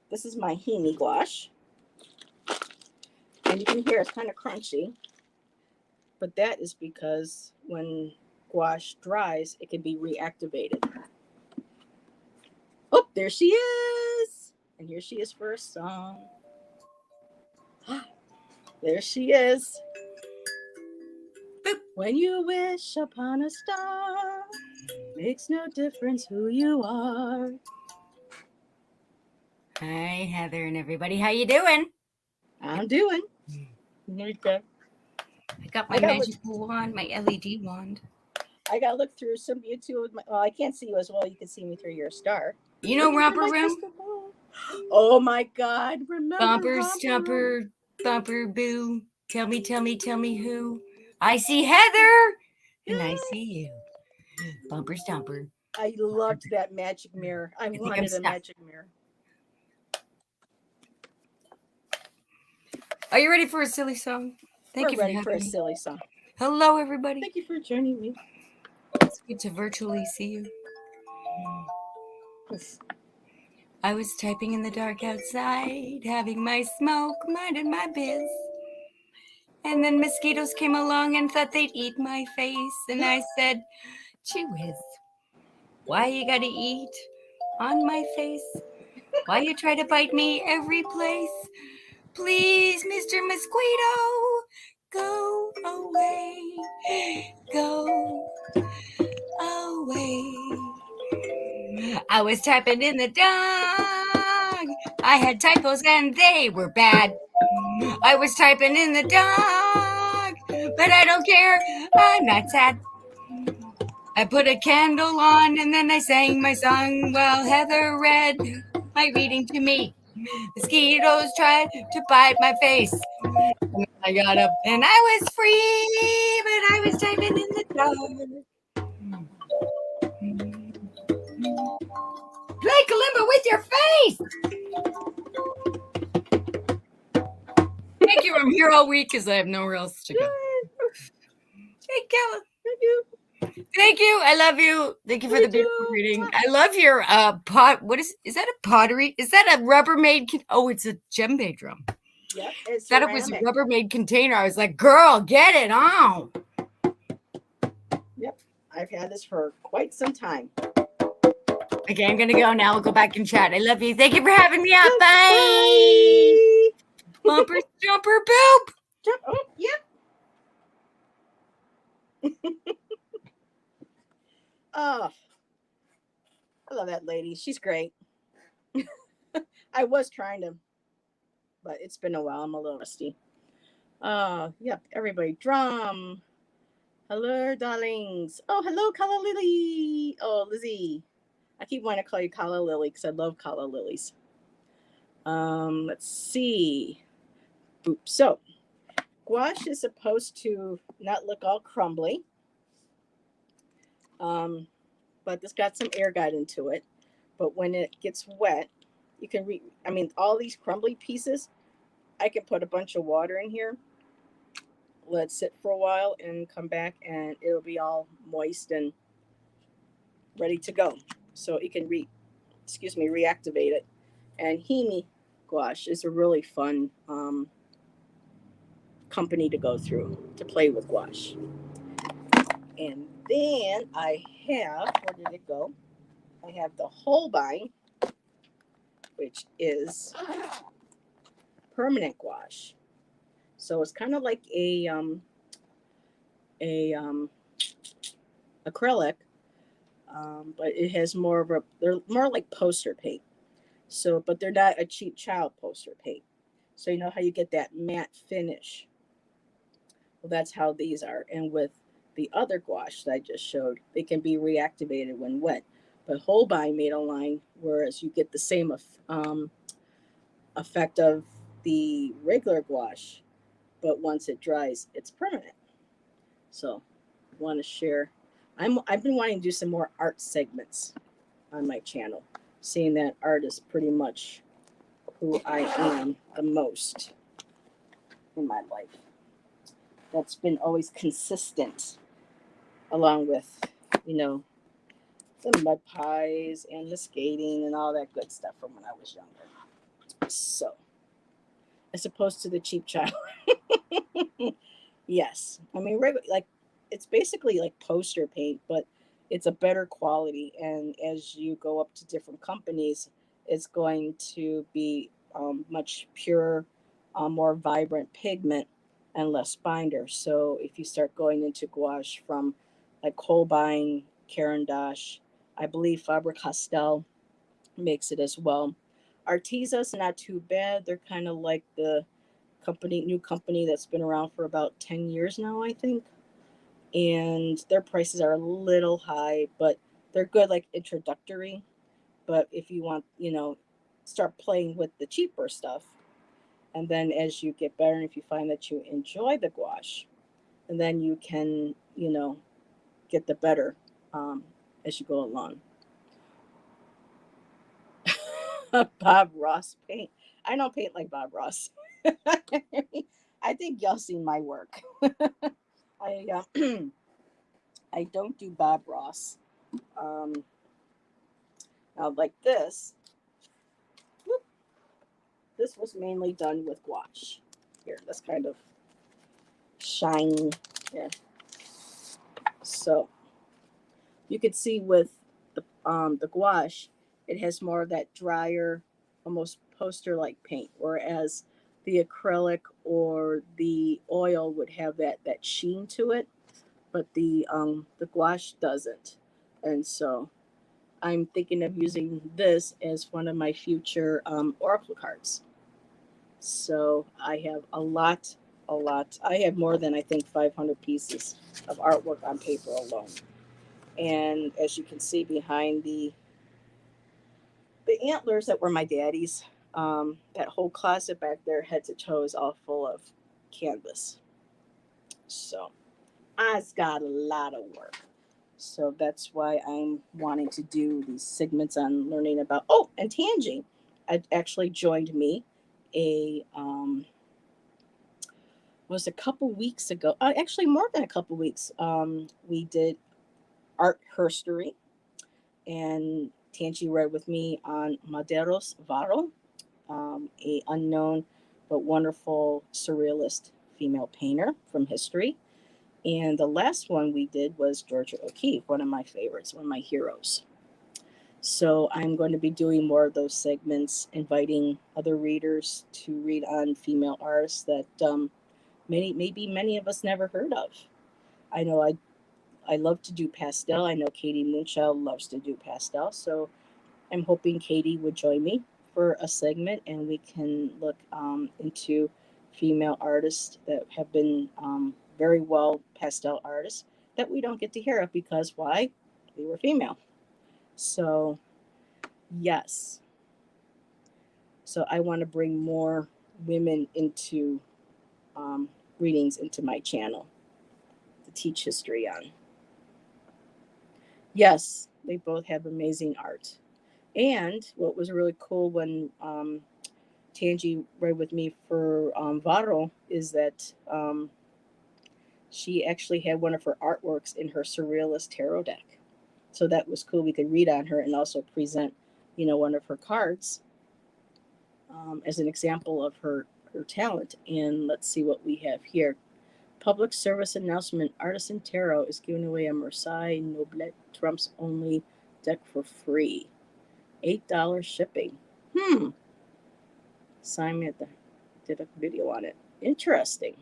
This is my Himi gouache. And you can hear it's kind of crunchy. But that is because when gouache dries, it can be reactivated. Oh, there she is. And here she is for a song. There she is. When you wish upon a star, makes no difference who you are. Hi, Heather and everybody. How you doing? I'm doing. Okay. I got my magical wand, my LED wand. I gotta look through some YouTube. Well, I can't see you as well. You can see me through your star. You know Romper Room? Oh my God! Remember Bumper, Romper Stumper, Room? Bumper, Boo. Tell me who. I see Heather, and I see you. Bumper, Stumper. I loved that magic mirror. I I think I'm wanted a stuck. magic mirror. Are you ready for a silly song? Thank We're you for ready for having a me. silly song. Hello, everybody. Thank you for joining me. It's good to virtually see you. I was typing in the dark outside, having my smoke, minding my biz. And then mosquitoes came along and thought they'd eat my face. And I said, gee whiz, why you gotta eat on my face? Why you try to bite me every place? Please, Mr. Mosquito, go away. Go away. I was typing in the dark. I had typos and they were bad. I was typing in the dark, but I don't care. I'm not sad. I put a candle on and then I sang my song while Heather read my reading to me. Mosquitoes tried to bite my face. I got up and I was free, but I was typing in the dark. Play kalimba with your face. Thank you. I'm here all week because I have nowhere else to go. Hey, Kellen. Thank you. Thank you. I love you. Thank you for the beautiful reading. I love your pot. What is that? A pottery? Is that a Rubbermaid? Oh, it's a djembe drum. Yep, it's Thought it was a Rubbermaid container. I was like, girl, get it on. Yep, I've had this for quite some time. Okay, I'm gonna go now. I'll go back and chat. I love you. Thank you for having me up. Bye. Bye. Bumper, jumper, boop. Jump. Oh, yep. Oh, I love that lady. She's great. I was trying to, but it's been a while. I'm a little rusty. Yep. Everybody, drum. Hello, darlings. Oh, hello, Kala Lily. Oh, Lizzie. I keep wanting to call you Kala Lily because I love Kala Lilies. Let's see. Oops. So, gouache is supposed to not look all crumbly. But it's got some air guide into it. But when it gets wet, you can all these crumbly pieces, I can put a bunch of water in here, let it sit for a while, and come back, and it'll be all moist and ready to go. So it can reactivate it. And Himi Gouache is a really fun company to go through to play with gouache. And then I have, where did it go? I have the Holbein, which is permanent gouache. So it's kind of like a acrylic, but it has they're more like poster paint. So, but they're not a cheap child poster paint. So you know how you get that matte finish. Well, that's how these are. And with the other gouache that I just showed, they can be reactivated when wet. But Holbein made a line, whereas you get the same effect of the regular gouache, but once it dries, it's permanent. So, I want to share. I've been wanting to do some more art segments on my channel, seeing that art is pretty much who I am the most in my life. That's been always consistent, along with, the mud pies and the skating and all that good stuff from when I was younger. So, as opposed to the cheap child. Yes. I mean, like, it's basically like poster paint, but it's a better quality. And as you go up to different companies, it's going to be much purer, more vibrant pigment and less binder. So if you start going into gouache from like Holbein, Caran d'Ache, I believe Faber-Castell makes it as well. Artesa's not too bad. They're kind of like the new company that's been around for about 10 years now, I think. And their prices are a little high, but they're good, like introductory. But if you want, start playing with the cheaper stuff, and then as you get better, and if you find that you enjoy the gouache, and then you can, get the better as you go along. Bob Ross paint. I don't paint like Bob Ross. I think y'all seen my work. I I don't do Bob Ross. Um, Now, like this, whoop, this was mainly done with gouache. Here, that's kind of shiny. Yeah. So you could see with the gouache, it has more of that drier, almost poster-like paint, whereas the acrylic or the oil would have that sheen to it, but the gouache doesn't. And so I'm thinking of using this as one of my future oracle cards. So I have a lot. I have more than I think 500 pieces of artwork on paper alone. And as you can see behind the antlers that were my daddy's, that whole closet back there, head to toe, is all full of canvas. So I've got a lot of work. So that's why I'm wanting to do these segments on learning about. Oh, and Tangi, actually joined me a was a couple weeks ago. Actually, more than a couple weeks. We did art herstory, and Tangi read with me on Maderos Varo, a unknown but wonderful surrealist female painter from history. And the last one we did was Georgia O'Keeffe, one of my favorites, one of my heroes. So I'm going to be doing more of those segments, inviting other readers to read on female artists that many of us never heard of. I know I love to do pastel. I know Katie Moonchild loves to do pastel. So I'm hoping Katie would join me for a segment and we can look into female artists that have been very well pastel artists that we don't get to hear of because why? They were female. So, yes. So I want to bring more women into um, readings into my channel to teach history on. Yes, they both have amazing art. And what was really cool when Tangi read with me for Varo is that she actually had one of her artworks in her surrealist tarot deck. So that was cool. We could read on her and also present, one of her cards as an example of her talent. And let's see what we have here. Public service announcement: Artisan Tarot is giving away a Marseille Noblette Trump's only deck for free. $8 shipping. Simon did a video on it. Interesting.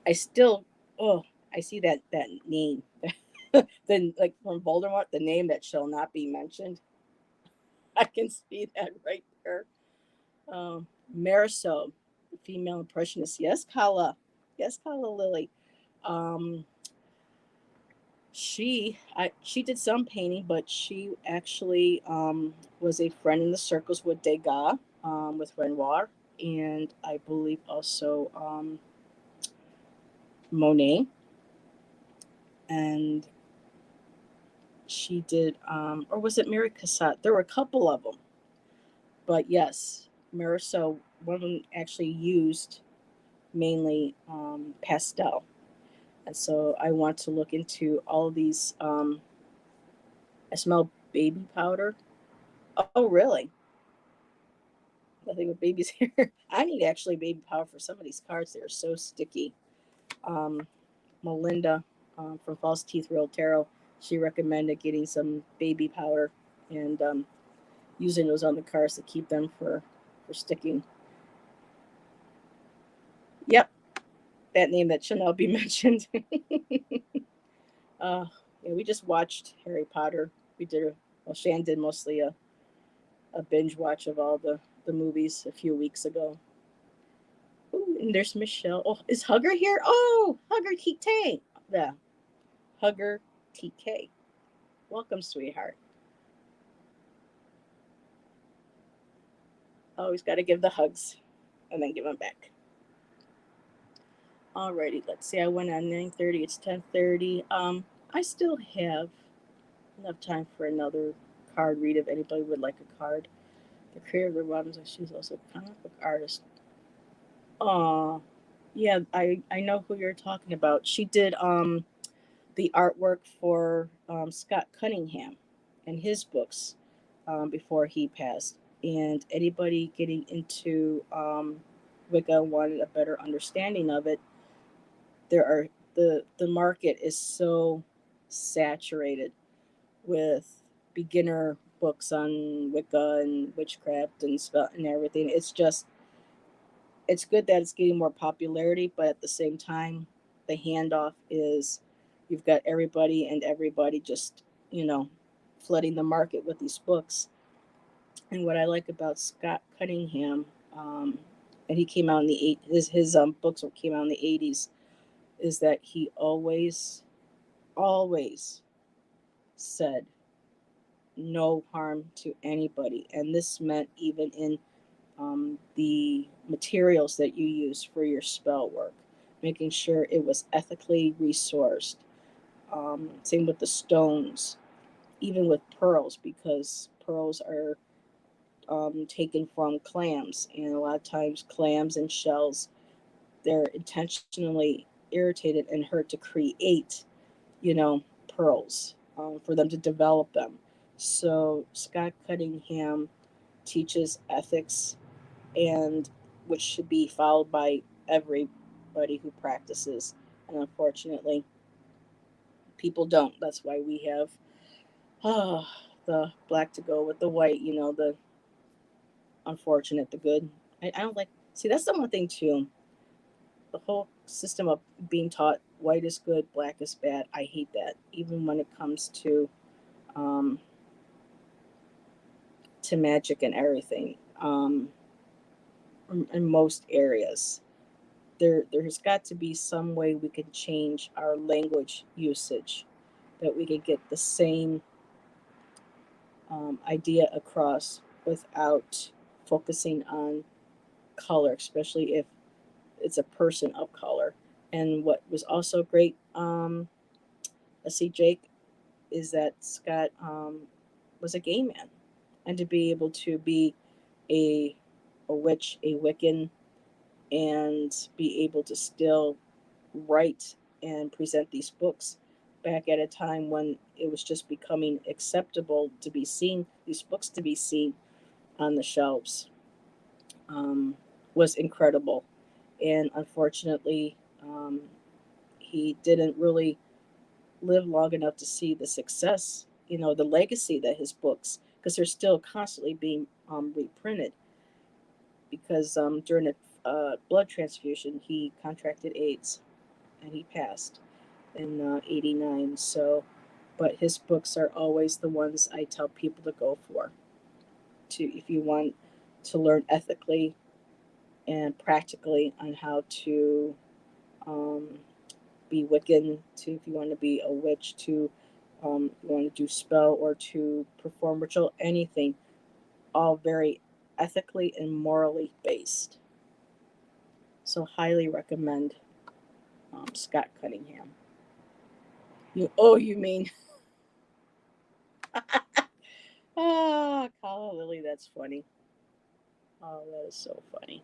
I still, oh, I see that name. Then, like from Voldemort, the name that shall not be mentioned. I can see that right there. Marisol, female impressionist. Yes, Kala. Yes, Kala Lily. Um, she did some painting, but she actually was a friend in the circles with Degas, with Renoir, and I believe also Monet. And she did, or was it Mary Cassatt? There were a couple of them, but yes, Marisol, one of them actually used mainly pastel. And so I want to look into all of these. I smell baby powder. Oh, really? Nothing but baby's hair. I need actually baby powder for some of these cards. They're so sticky. Um, Melinda from False Teeth Real Tarot, she recommended getting some baby powder and using those on the cards to keep them for sticking. Yep, that name that should not be mentioned. uh, yeah, we just watched Harry Potter. We did Shan did mostly a binge watch of all the movies a few weeks ago. Ooh, and there's Michelle. Oh, is Hugger here? Oh, Hugger TK. Yeah, Hugger TK. Welcome, sweetheart. Always got to give the hugs and then give them back. Alrighty, let's see. I went on 9:30. It's 10:30. I still have enough time for another card read if anybody would like a card. the creator of the Robins. She's also a comic book artist. Yeah, I know who you're talking about. She did the artwork for Scott Cunningham and his books before he passed. And anybody getting into Wicca wanted a better understanding of it. There are the market is so saturated with beginner books on Wicca and witchcraft and spell and everything. It's good that it's getting more popularity, but at the same time, the handoff is you've got everybody just, you know, flooding the market with these books. And what I like about Scott Cunningham, and he came out in the his books came out in the 80s, is that he always said no harm to anybody, and this meant even in the materials that you use for your spell work, making sure it was ethically resourced. Same with the stones, even with pearls, because pearls are taken from clams, and a lot of times clams and shells, they're intentionally irritated and hurt to create, you know, pearls for them to develop them. So Scott Cunningham teaches ethics and which should be followed by everybody who practices. And unfortunately, people don't. That's why we have uh, the black to go with the white, you know, the unfortunate, the good. I don't like, see, that's the one thing too. The whole system of being taught white is good, black is bad. I hate that. Even when it comes um, to magic and everything in most areas. There's got to be some way we can change our language usage, that we could get the same idea across without focusing on color, especially if it's a person of color. And what was also great, let's see, Jake, is that Scott was a gay man, and to be able to be a a witch, a Wiccan, and be able to still write and present these books back at a time when it was just becoming acceptable to be seen, these books to be seen on the shelves, um, was incredible. And unfortunately, he didn't really live long enough to see the success, you know, the legacy that his books, because they're still constantly being reprinted. Because during a blood transfusion, he contracted AIDS and he passed in '89. So, but his books are always the ones I tell people to go for. To if you want to learn ethically and practically on how to um, be Wiccan, to if you want to be a witch, to you want to do spell or to perform ritual, anything, all very ethically and morally based. So highly recommend Scott Cunningham. You mean Kala Lily? That's funny. Oh, that is so funny.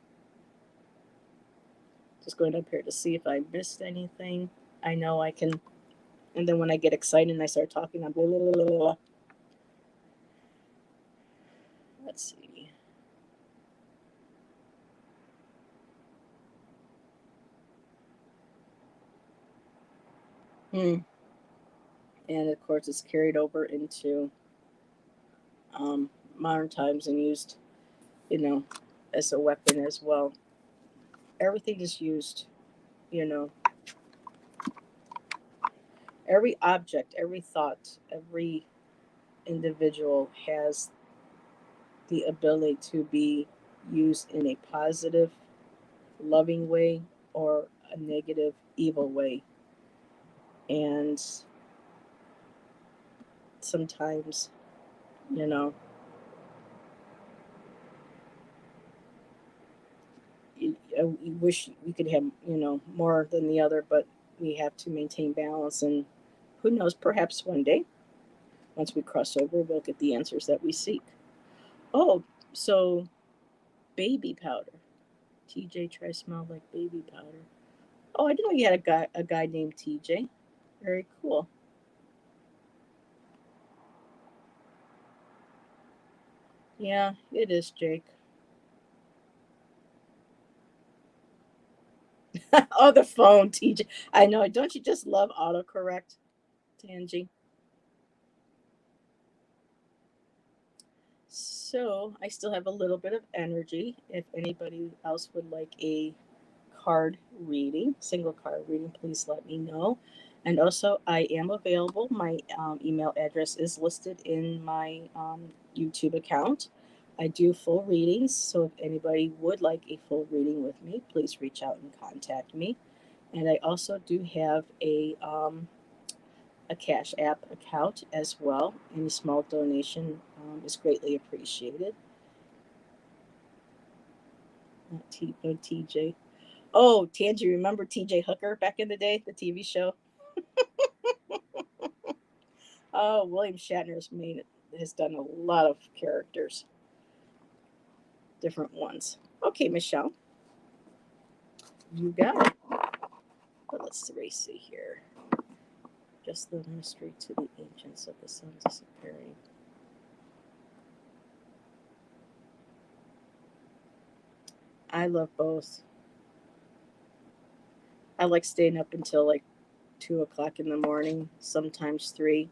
Just going up here to see if I missed anything. I know I can, and then when I get excited and I start talking, I'm blah, blah, blah, blah. Let's see. Hmm. And of course, it's carried over into um, modern times and used, you know, as a weapon as well. Everything is used, you know, every object, every thought, every individual has the ability to be used in a positive, loving way or a negative, evil way. And sometimes, you know, you wish we could have, you know, more than the other, but we have to maintain balance. And who knows, perhaps one day, once we cross over, we'll get the answers that we seek. Oh, So baby powder. TJ try smell like baby powder. Oh, I didn't know you had a guy named TJ. Very cool. Yeah, it is, Jake. Oh, the phone, TJ. I know. Don't you just love autocorrect, Tangy? So I still have a little bit of energy. If anybody else would like a card reading, single card reading, please let me know. And also, I am available. My email address is listed in my YouTube account. I do full readings, so if anybody would like a full reading with me, please reach out and contact me. And I also do have a Cash App account as well. Any small donation is greatly appreciated. No TJ. Oh, Tangy, remember TJ Hooker back in the day, the TV show? Oh, William Shatner's made has done a lot of characters, different ones. Okay, Michelle, you got it. But see here. Just the mystery to the ancients of the sun disappearing. I love both. I like staying up until like 2 o'clock in the morning, sometimes three,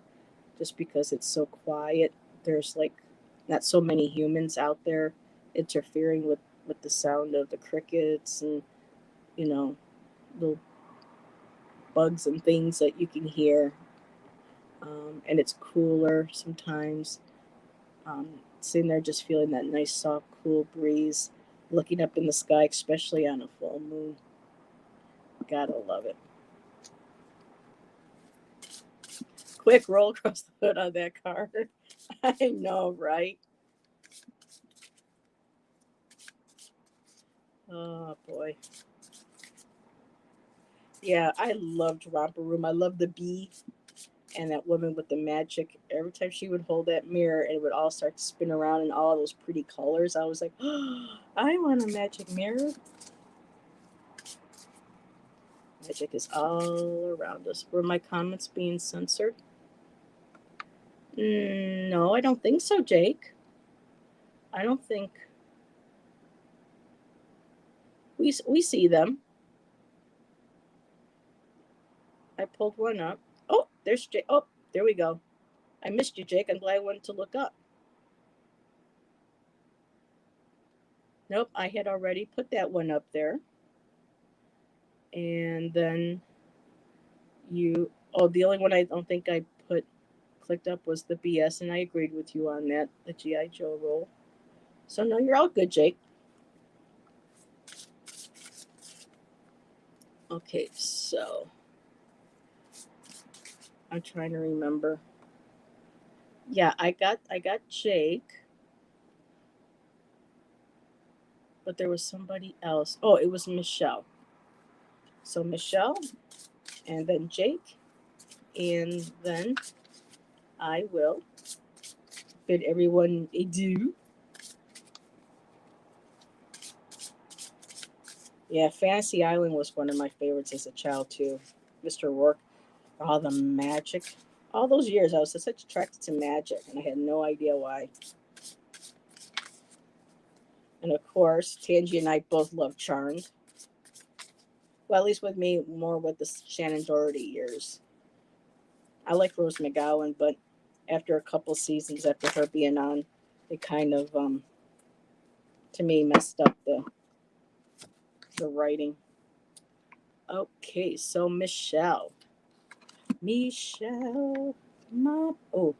just because it's so quiet. There's like not so many humans out there interfering with the sound of the crickets and you know little bugs and things that you can hear. And it's cooler sometimes. Sitting there just feeling that nice soft cool breeze, looking up in the sky, especially on a full moon. Gotta love it. Quick roll across the hood on that car. I know, right? Oh boy. Yeah, I loved Romper Room. I loved the bee and that woman with the magic. Every time she would hold that mirror, it would all start to spin around in all those pretty colors. I was like, oh, I want a magic mirror. Magic is all around us. Were my comments being censored? No, I don't think so, Jake. I don't think we see them. I pulled one up. Oh, there's Jake. Oh, there we go. I missed you, Jake. I'm glad I went to look up. Nope, I had already put that one up there. And then you, oh, the only one I don't think I put clicked up was the BS, and I agreed with you on that, the GI Joe role. So no, you're all good, Jake. Okay, so I'm trying to remember. Yeah, I got Jake, but there was somebody else. Oh, it was Michelle. So Michelle, and then Jake, and then I will bid everyone adieu. Yeah, Fantasy Island was one of my favorites as a child too. Mr. Rourke, all the magic. All those years I was such attracted to magic and I had no idea why. And of course, Tangi and I both love Charmed. Well, at least with me, more with the Shannon Doherty years. I like Rose McGowan, but after a couple seasons after her being on, it kind of, to me, messed up the writing. Okay, so Michelle, oh,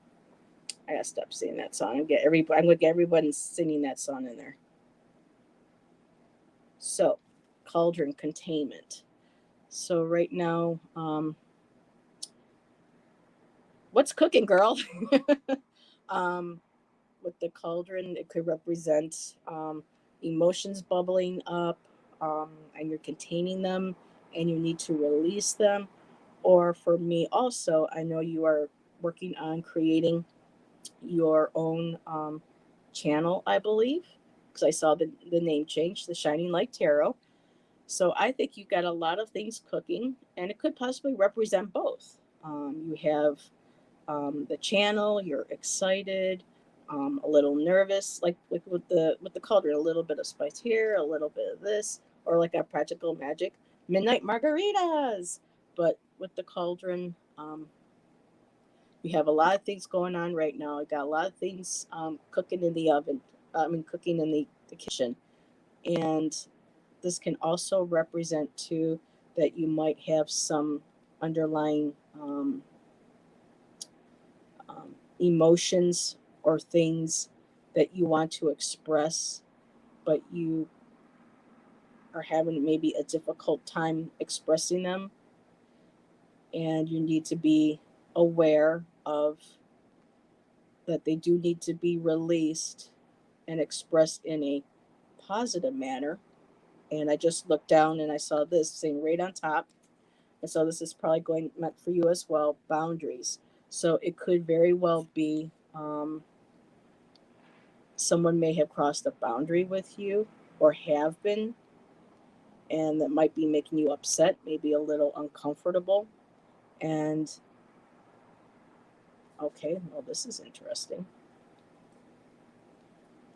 I gotta stop singing that song. I'm gonna get everybody singing that song in there. So, Cauldron Containment. So right now, what's cooking, girl? um, with the cauldron, it could represent emotions bubbling up, and you're containing them, and you need to release them. Or for me, also, I know you are working on creating your own channel, I believe, because I saw the name change, the Shining Light Tarot. So I think you've got a lot of things cooking, and it could possibly represent both. You have the channel, you're excited, a little nervous, like with the cauldron, a little bit of spice here, a little bit of this, or like a practical magic, midnight margaritas. But with the cauldron, we have a lot of things going on right now. I got a lot of things cooking in the oven. Cooking in the kitchen, and this can also represent too that you might have some underlying emotions or things that you want to express, but you are having maybe a difficult time expressing them, and you need to be aware of that they do need to be released and expressed in a positive manner. And I just looked down and I saw this saying right on top. And so this is probably going meant for you as well, boundaries. So it could very well be someone may have crossed a boundary with you or have been, and that might be making you upset, maybe a little uncomfortable. And okay, well, this is interesting.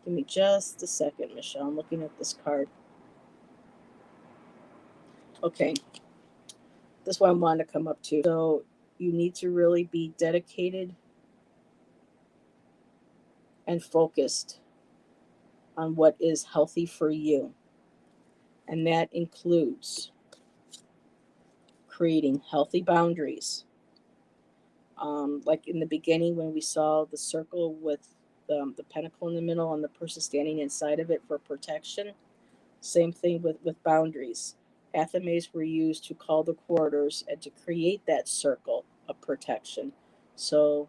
Give me just a second, Michelle. I'm looking at this card. Okay, this one I wanted to come up to. So you need to really be dedicated and focused on what is healthy for you. And that includes creating healthy boundaries. Like in the beginning, when we saw the circle with the pentacle in the middle and the person standing inside of it for protection, same thing with boundaries. Athames were used to call the quarters and to create that circle of protection. So,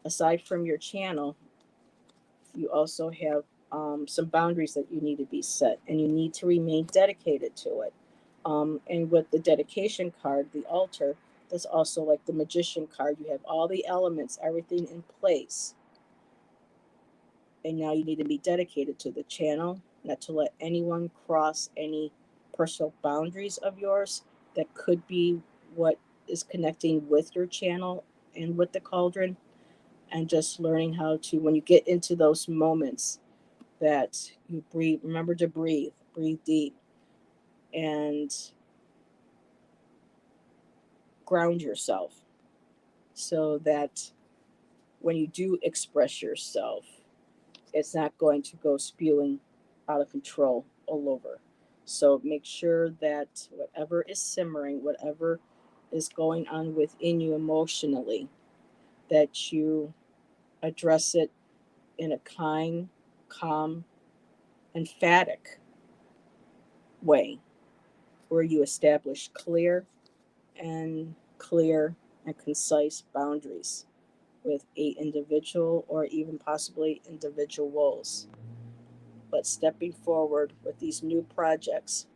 aside from your channel, you also have some boundaries that you need to be set, and you need to remain dedicated to it. And with the dedication card, the altar, that's also like the magician card. You have all the elements, everything in place. And now you need to be dedicated to the channel, not to let anyone cross any personal boundaries of yours that could be what is connecting with your channel and with the cauldron. And just learning how to, when you get into those moments, that you breathe, remember to breathe deep, and ground yourself so that when you do express yourself, it's not going to go spewing out of control all over. So make sure that whatever is simmering, whatever is going on within you emotionally, that you address it in a kind, calm, emphatic way where you establish clear and concise boundaries with a individual or even possibly individuals. But stepping forward with these new projects,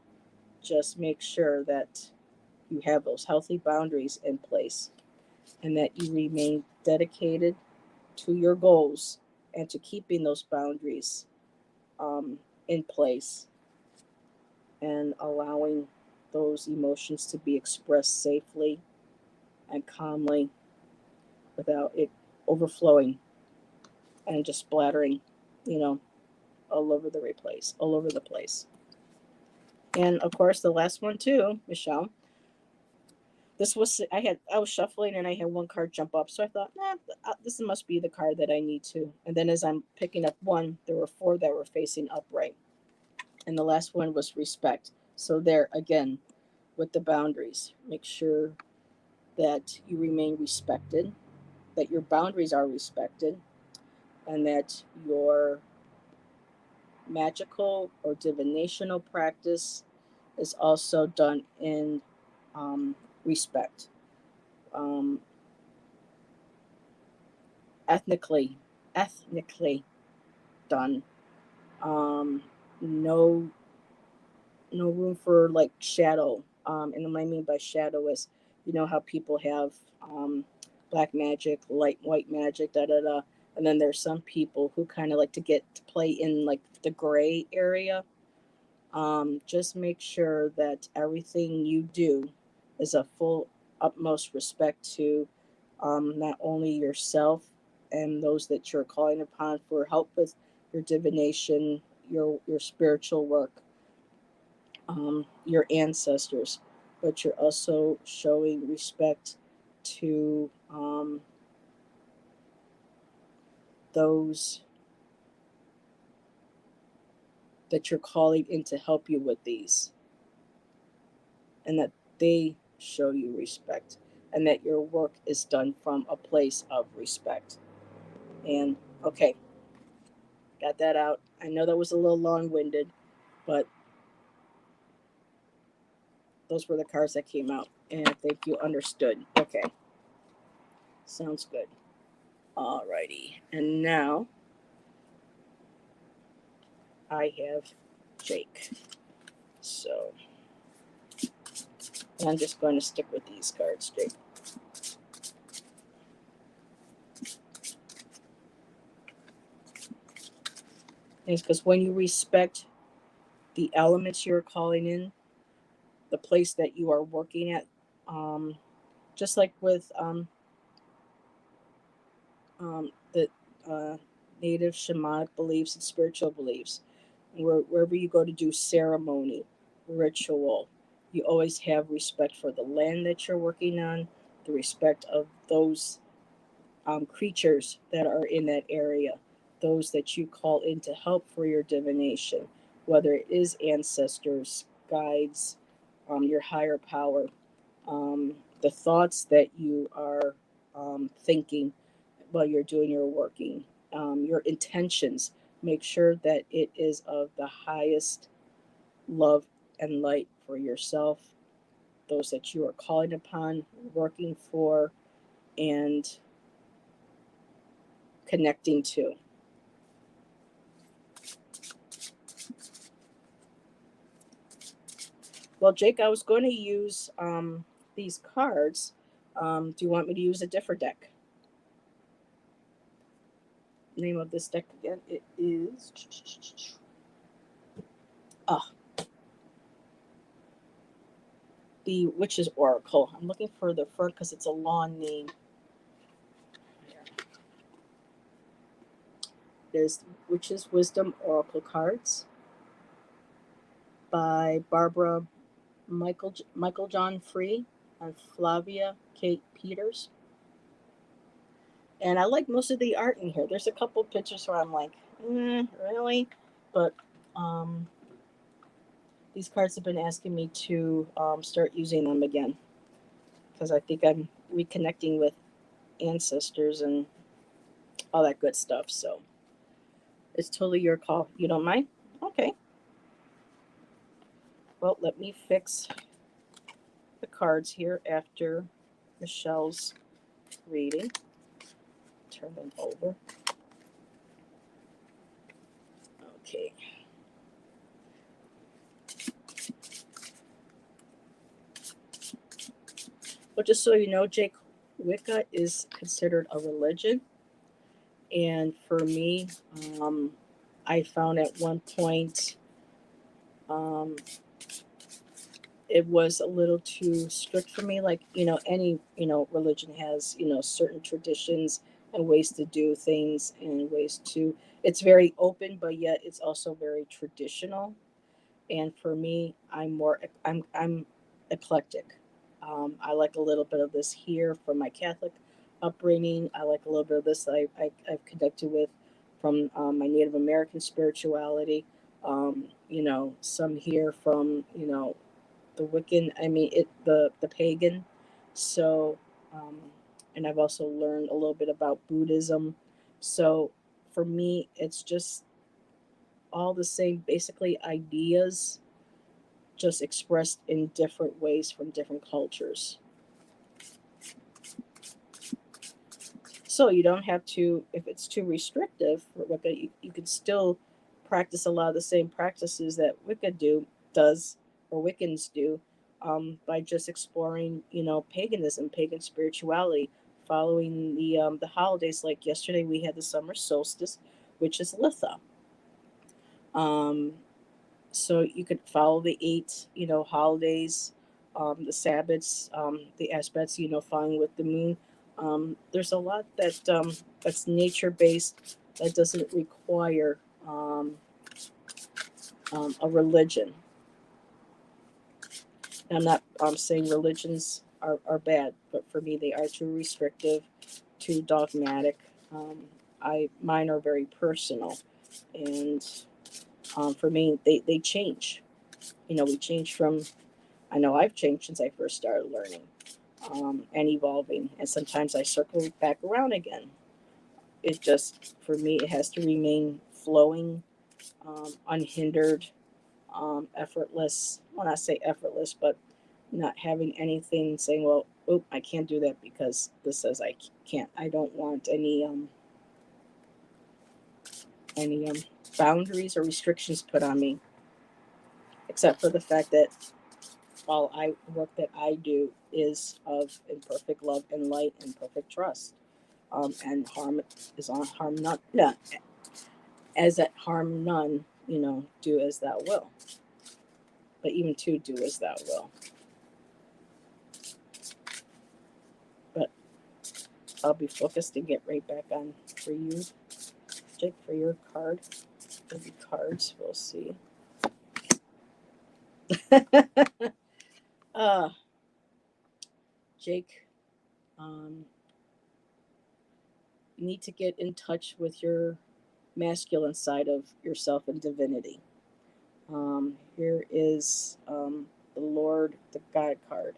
just make sure that you have those healthy boundaries in place and that you remain dedicated to your goals and to keeping those boundaries in place and allowing those emotions to be expressed safely and calmly without it overflowing and just splattering, you know, all over the place. And of course, the last one too, Michelle. I was shuffling and I had one card jump up, so I thought, this must be the card that I need to. And then as I'm picking up one, there were four that were facing upright, and the last one was respect. So there again, with the boundaries, make sure that you remain respected, that your boundaries are respected, and that your magical or divinational practice is also done in respect. Um, ethnically, ethnically done. Um, no, no room for like shadow. And what I mean by shadow is, you know how people have black magic, light white magic, da da da, And then there's some people who kind of like to get to play in like the gray area. Just make sure that everything you do is a full utmost respect to not only yourself and those that you're calling upon for help with your divination, your spiritual work, your ancestors, but you're also showing respect to those that you're calling in to help you with these, and that they show you respect, and that your work is done from a place of respect. And okay, got that out. I know that was a little long winded, but those were the cards that came out, and I think you understood. Okay, sounds good. Alrighty, and now I have Jake. So I'm just going to stick with these cards, Jake. It's because when you respect the elements you're calling in, the place that you are working at, just like with the native shamanic beliefs and spiritual beliefs, wherever you go to do ceremony, ritual, you always have respect for the land that you're working on, the respect of those creatures that are in that area, those that you call in to help for your divination, whether it is ancestors, guides, your higher power, the thoughts that you are thinking while you're doing your working, your intentions. Make sure that it is of the highest love and light for yourself, those that you are calling upon, working for, and connecting to. Well, Jake, I was going to use these cards. Do you want me to use a different deck? Name of this deck again? It is. Ah, the Witch's Oracle. I'm looking for the front because it's a long name. There's Witch's Wisdom Oracle cards by Barbara Michael John Free and Flavia Kate Peters. And I like most of the art in here. There's a couple pictures where I'm like, really? But these cards have been asking me to start using them again because I think I'm reconnecting with ancestors and all that good stuff. So it's totally your call. You don't mind? Okay. Well, let me fix the cards here after Michelle's reading. Turn them over. Okay. Well, just so you know, Jake, Wicca is considered a religion. And for me, I found at one point it was a little too strict for me. Like, any, religion has, certain traditions and ways to do things and ways to, it's very open, but yet it's also very traditional. And for me, I'm eclectic. I like a little bit of this here from my Catholic upbringing. I like a little bit of this I've connected with from my Native American spirituality. Some here from the Wiccan. I mean, the pagan. So, and I've also learned a little bit about Buddhism. So, for me, it's just all the same, basically ideas, just expressed in different ways from different cultures. So you don't have to, if it's too restrictive for Wicca, you could still practice a lot of the same practices that does, or Wiccans do, by just exploring, paganism, pagan spirituality following the holidays. Like yesterday, we had the summer solstice, which is Litha. Um, so you could follow the eight, holidays, the Sabbats, the aspects, following with the moon. There's a lot that's nature based that doesn't require a religion. And I'm not saying religions are bad, but for me they are too restrictive, too dogmatic. Mine are very personal, and for me they change. We change from. I know I've changed since I first started learning and evolving, and sometimes I circle back around again. It just, for me, it has to remain flowing, unhindered, effortless. Well, not say effortless, but not having anything saying, "Well, oh, I can't do that because this says I can't." I don't want any boundaries or restrictions put on me, except for the fact that all work that I do is of imperfect love and light and perfect trust. And harm is on harm none. Yeah, as at harm none, do as thou will. But even to do as thou will. But I'll be focused to get right back on for you, Jake, for your card. Maybe cards, we'll see. uh, Jake, you need to get in touch with your masculine side of yourself and divinity. Here is the Lord, the God card,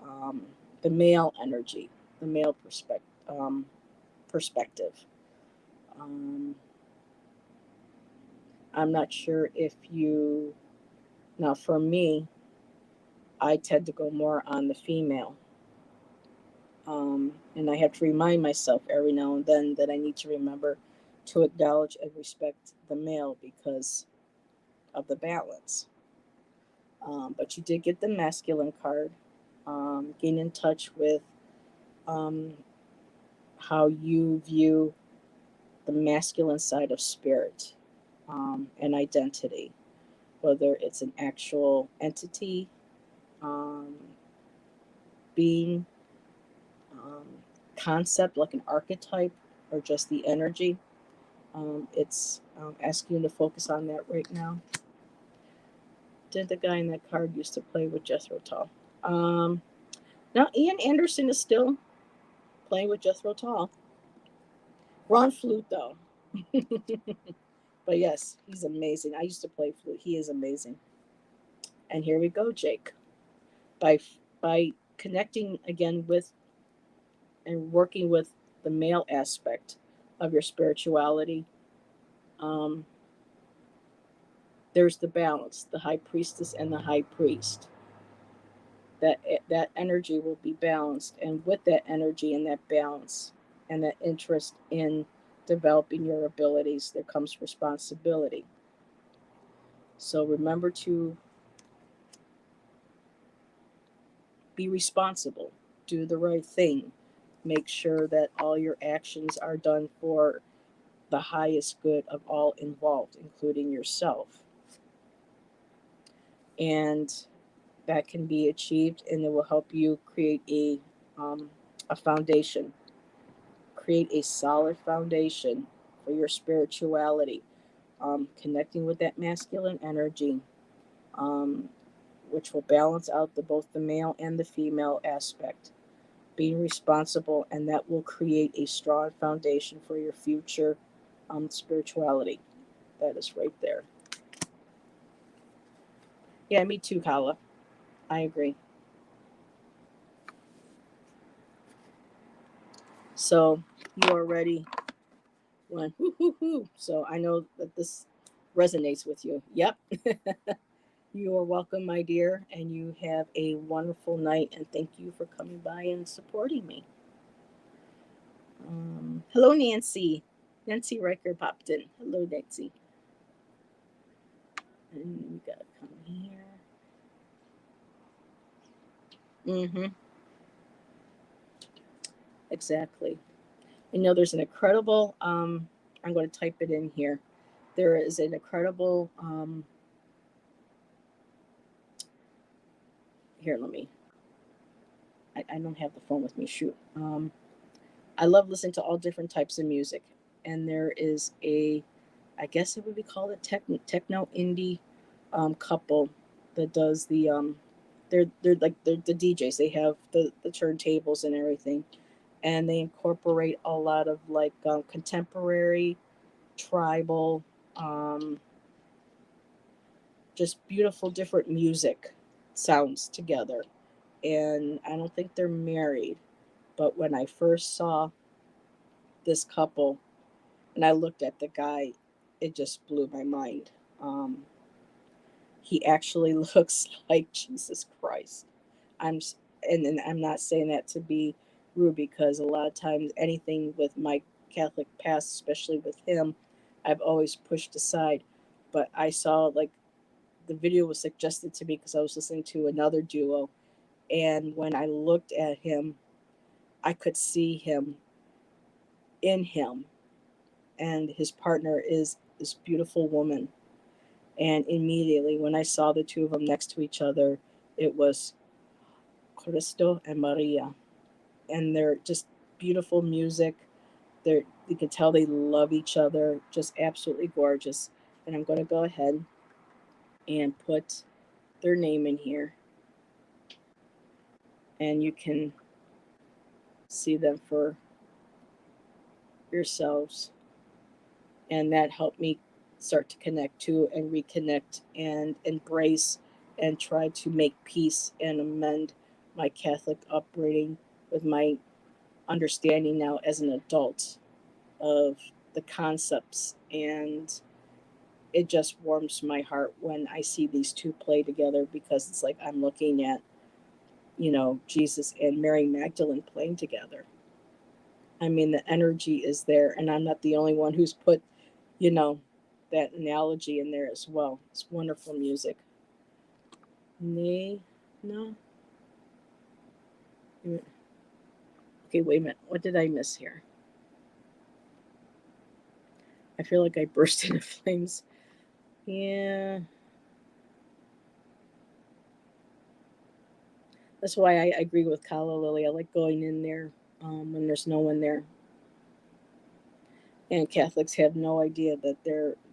um, the male energy, the male perspective. Um, I'm not sure if you. Now, for me, I tend to go more on the female. And I have to remind myself every now and then that I need to remember to acknowledge and respect the male because of the balance. But you did get the masculine card. Getting in touch with um, how you view the masculine side of spirit and identity, whether it's an actual entity, um, being, um, concept like an archetype, or just the energy. It's asking you to focus on that right now. Did the guy in that card used to play with Jethro Tull? Now Ian Anderson is still playing with Jethro Tull. Ron flute though. But yes, he's amazing. I used to play flute. He is amazing. And here we go, Jake. By by connecting again with and working with the male aspect of your spirituality, um, there's the balance, the high priestess and the high priest. That energy will be balanced, and with that energy and that balance and that interest in developing your abilities, there comes responsibility. So remember to be responsible, do the right thing, make sure that all your actions are done for the highest good of all involved, including yourself. And that can be achieved, and it will help you create a foundation, create a solid foundation for your spirituality, connecting with that masculine energy, um, which will balance out both the male and the female aspect. Being responsible, and that will create a strong foundation for your future spirituality. That is right there. Yeah, me too, Kala. I agree. So you are ready when whoo hoo hoo. So I know that this resonates with you. Yep. You are welcome, my dear, and you have a wonderful night. And thank you for coming by and supporting me. Hello, Nancy. Nancy Riker popped in. Hello, Nancy. And we gotta come here. Mm-hmm. exactly. There's an incredible. I'm going to type it in here. There is an incredible. Here, let me. I don't have the phone with me. Shoot. I love listening to all different types of music, and there is a, I guess it would be called a techno indie couple that does the they're the DJs. They have the turntables and everything, and they incorporate a lot of like contemporary, tribal, um, just beautiful different music sounds together. And I don't think they're married, but when I first saw this couple and I looked at the guy, it just blew my mind. Um, he actually looks like Jesus Christ. I'm and I'm not saying that to be rude, because a lot of times anything with my Catholic past, especially with him, I've always pushed aside. But I saw, like, the video was suggested to me because I was listening to another duo, and when I looked at him, I could see him in him, and his partner is this beautiful woman. And immediately when I saw the two of them next to each other, it was Cristo and Maria, and they're just beautiful music. You can tell they love each other, just absolutely gorgeous. And I'm going to go ahead and put their name in here, and you can see them for yourselves. And that helped me start to connect to and reconnect and embrace and try to make peace and amend my Catholic upbringing with my understanding now as an adult of the concepts. And it just warms my heart when I see these two play together, because it's like I'm looking at, Jesus and Mary Magdalene playing together. I mean, the energy is there, and I'm not the only one who's put, you know, that analogy in there as well. It's wonderful music. Nay, no. Okay, wait a minute. What did I miss here? I feel like I burst into flames. Yeah. That's why I agree with Kala Lily. I like going in there when there's no one there. And Catholics have no idea that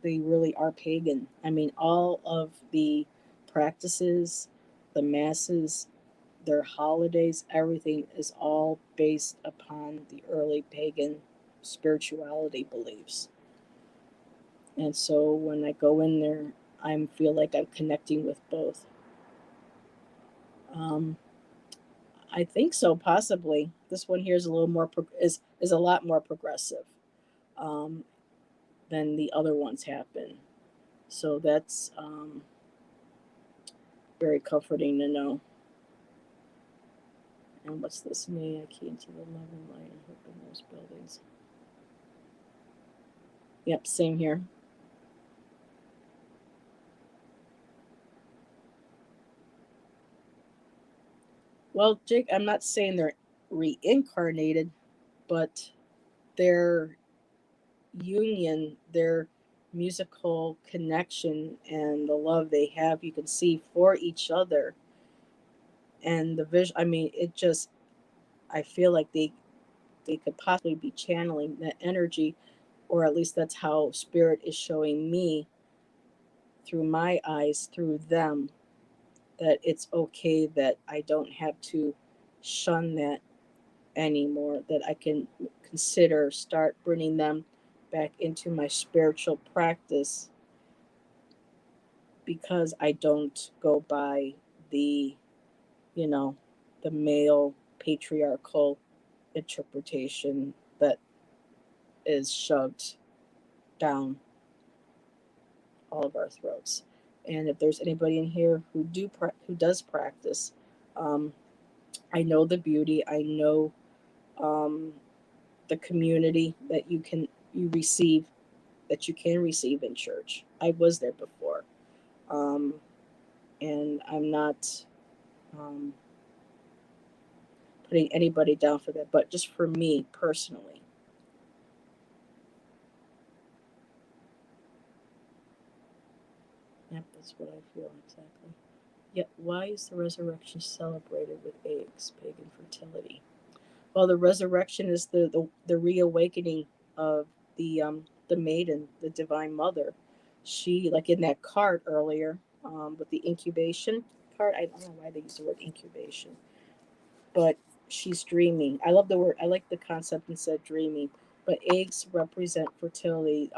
they really are pagan. I mean, all of the practices, the masses, their holidays, everything is all based upon the early pagan spirituality beliefs. And so when I go in there, I feel like I'm connecting with both. Um, I think so, possibly. This one here is a little more is a lot more progressive um, than the other ones have been. So that's very comforting to know. And what's this? May I key into the love and light and hope in those buildings. Yep, same here. Well, Jake, I'm not saying they're reincarnated, but their union, their musical connection, and the love they have, you can see for each other, and the vision. I mean, it just, I feel like they could possibly be channeling that energy, or at least that's how spirit is showing me through my eyes, through them, that it's okay, that I don't have to shun that anymore, that I can consider start bringing them back into my spiritual practice, because I don't go by the, you know, the male patriarchal interpretation that is shoved down all of our throats. And if there's anybody in here who does practice, um, I know the beauty. I know um, the community that you receive, that you can receive in church. I was there before, um, and I'm not. Um, putting anybody down for that, but just for me personally. Yep, that's what I feel exactly. Yet, why is the resurrection celebrated with eggs, pagan fertility? Well, the resurrection is the reawakening of the maiden, the divine mother. She, like in that card earlier, with the incubation card. I don't know why they use the word incubation, but she's dreaming. I love the word. I like the concept instead dreaming. But eggs represent fertility.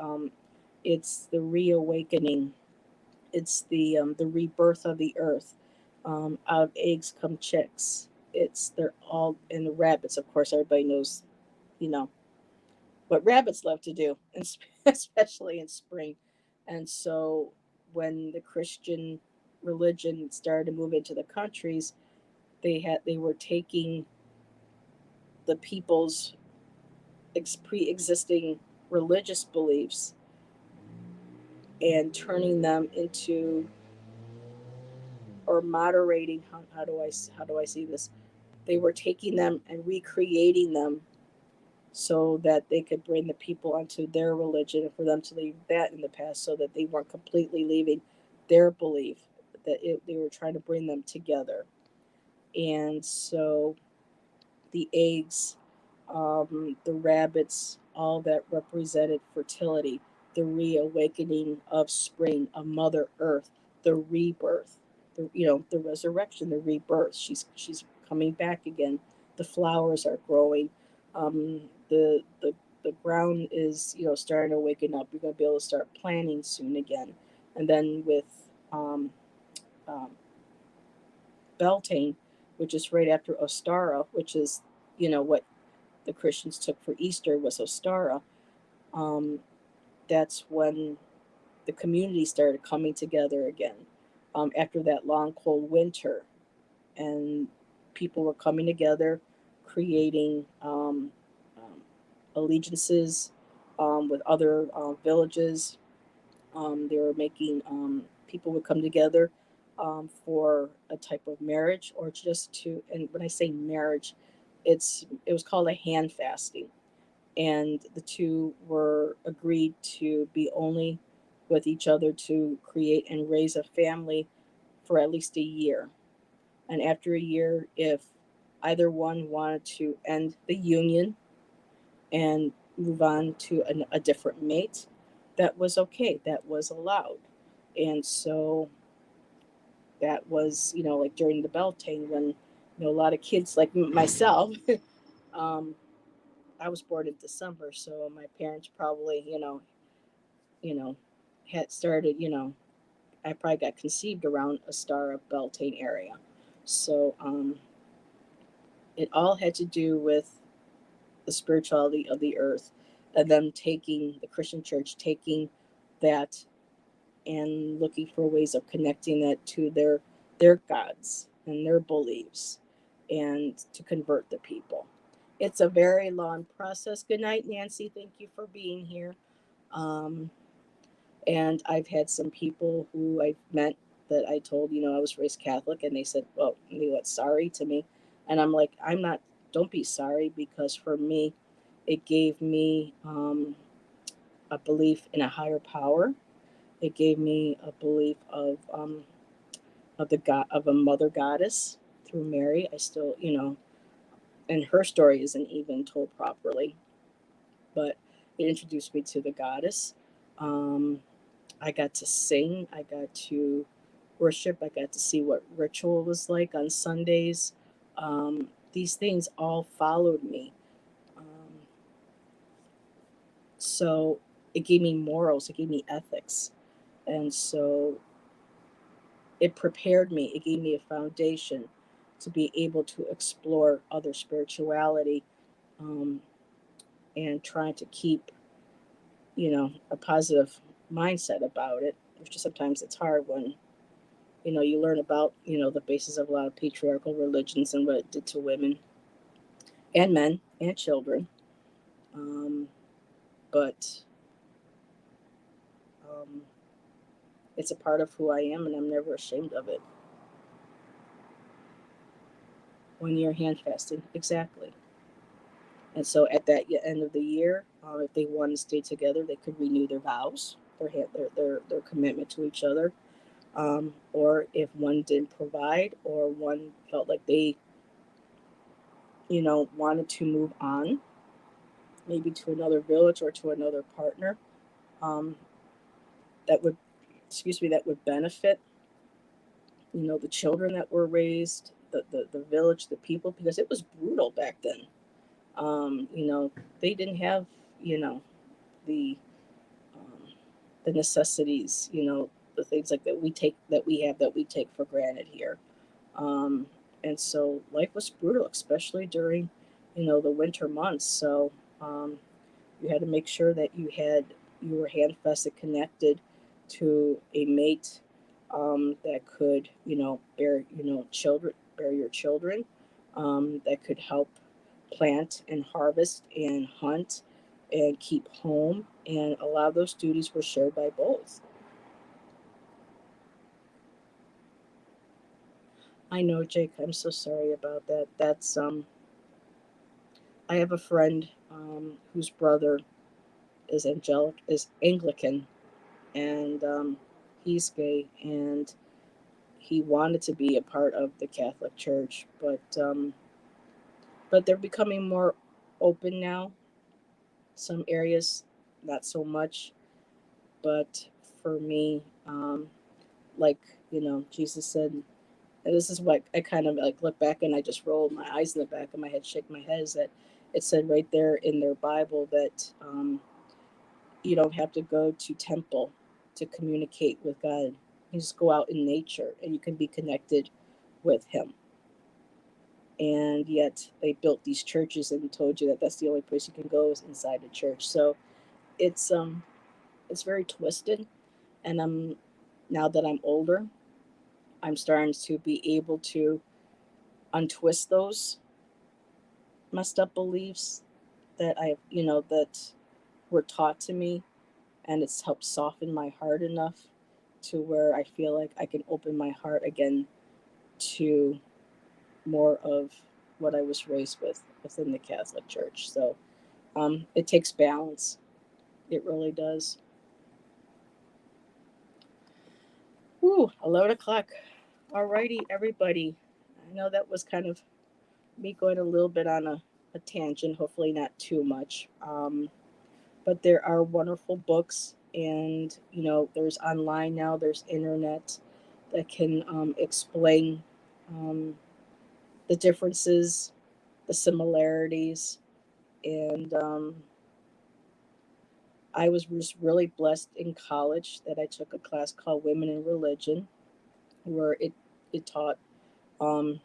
It's the reawakening. It's the rebirth of the earth. Out of eggs come chicks. They're all in the rabbits. Of course, everybody knows, you know, what rabbits love to do, and especially in spring. And so, when the Christian religion started to move into the countries, they were taking the people's pre-existing religious beliefs and turning them into, or moderating, how do I see this, they were taking them and recreating them so that they could bring the people onto their religion, and for them to leave that in the past so that they weren't completely leaving their belief, they were trying to bring them together. And so the eggs, the rabbits, all that represented fertility, the reawakening of spring, of Mother Earth, the rebirth, the resurrection, the rebirth. She's coming back again. The flowers are growing. The ground is starting to waken up. You're going to be able to start planting soon again, and then with um, um, Beltane, which is right after Ostara, which is what the Christians took for Easter was Ostara. Um, that's when the community started coming together again, after that long cold winter, and people were coming together, creating allegiances with other villages. They were making people would come together for a type of marriage, or just to. And when I say marriage, it was called a hand fasting, and the two were agreed to be only with each other to create and raise a family for at least a year. And after a year, if either one wanted to end the union and move on to a different mate, that was okay. That was allowed. And so that was, like during the Beltane, when a lot of kids like myself, um, I was born in December, so my parents probably, you know, had started, I probably got conceived around a Star of Beltane area. So it all had to do with the spirituality of the earth, and them taking the Christian church, taking that and looking for ways of connecting that to their gods and their beliefs, and to convert the people. It's a very long process. Good night, Nancy. Thank you for being here. Um, and I've had some people who I've met that I told, I was raised Catholic, and they said, well, what, sorry to me? And I'm like, I'm not, don't be sorry, because for me, it gave me a belief in a higher power. It gave me a belief of the God, of a mother goddess through Mary. I still, and her story isn't even told properly, but it introduced me to the goddess. Um, I got to sing. I got to worship. I got to see what ritual was like on Sundays. These things all followed me. Um, so it gave me morals. It gave me ethics. And so it prepared me. It gave me a foundation to be able to explore other spirituality, um, and trying to keep, a positive mindset about it, which sometimes it's hard when, you learn about, the basis of a lot of patriarchal religions and what it did to women and men and children. Um, but um, it's a part of who I am, and I'm never ashamed of it. 1 year hand fasting, exactly. And so at that end of the year, if they wanted to stay together, they could renew their vows, their commitment to each other. Or if one didn't provide, or one felt like they, wanted to move on, maybe to another village or to another partner, um, that would, that would benefit, the children that were raised, the village, the people, because it was brutal back then. They didn't have, you know, the um, the necessities, the things like that we take for granted here. Um, and so life was brutal, especially during, the winter months. So um, you had to make sure that you were handfasted connected to a mate, that could, bear your children, that could help plant and harvest and hunt and keep home, and a lot of those duties were shared by both. I know, Jake. I'm so sorry about that. I have a friend, whose brother is Anglican, and he's gay, and he wanted to be a part of the Catholic Church, but they're becoming more open now. Some areas, not so much, but for me, like, Jesus said, and this is what I kind of like look back and I just roll my eyes in the back of my head, shake my head, is that it said right there in their Bible that, you don't have to go to temple to communicate with God. You just go out in nature and you can be connected with Him. And yet they built these churches and told you that that's the only place you can go is inside the church. So it's it's very twisted. And now that I'm older, I'm starting to be able to untwist those messed up beliefs that that were taught to me, and it's helped soften my heart enough to where I feel like I can open my heart again to more of what I was raised with within the Catholic Church. So it takes balance. It really does. Woo, 11 o'clock. Alrighty, everybody. I know that was kind of me going a little bit on a tangent, hopefully not too much. But there are wonderful books, and there's online now, there's internet that can explain um, the differences, the similarities, and I was just really blessed in college that I took a class called Women in Religion, where it taught um,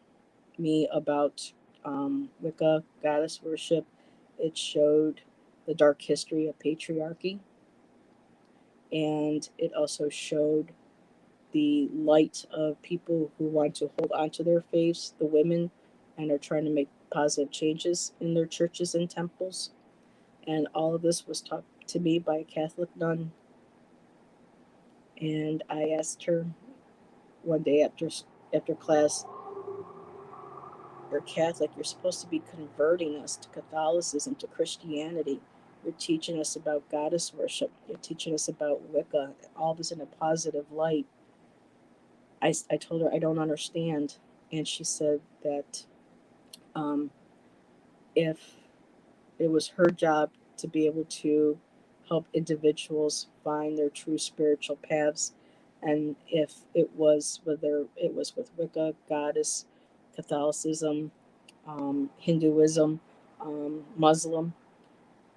me about Wicca, goddess worship. It showed the dark history of patriarchy, and it also showed the light of people who want to hold on to their faiths, the women, and are trying to make positive changes in their churches and temples. And all of this was taught to me by a Catholic nun. And I asked her one day after class, "You're Catholic. You're supposed to be converting us to Catholicism, to Christianity. You're teaching us about goddess worship. You're teaching us about Wicca. All this in a positive light." I told her I don't understand, and she said that um, if it was her job to be able to help individuals find their true spiritual paths, and if it was whether it was with Wicca, goddess, Catholicism, Hinduism, Muslim,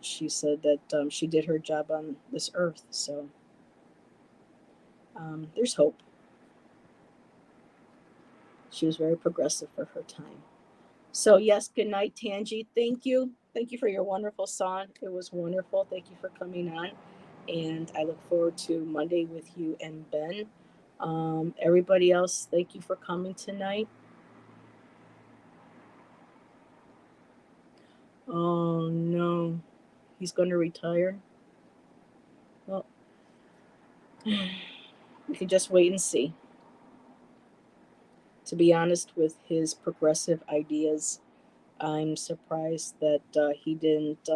she said that she did her job on this earth. So there's hope. She was very progressive for her time. So yes, good night, Tangi. Thank you. Thank you for your wonderful song. It was wonderful. Thank you for coming on. And I look forward to Monday with you and Ben. Everybody else, thank you for coming tonight. Oh no, he's going to retire. Well, we can just wait and see. To be honest, with his progressive ideas, I'm surprised that he didn't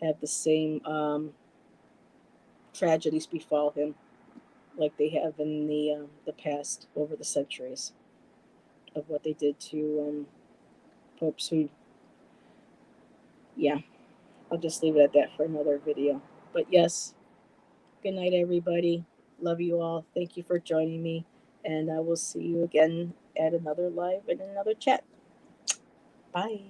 have the same tragedies befall him like they have in the past over the centuries of what they did to popes who, yeah, I'll just leave it at that for another video. But yes, good night, everybody. Love you all. Thank you for joining me. And I will see you again at another live and another chat. Bye.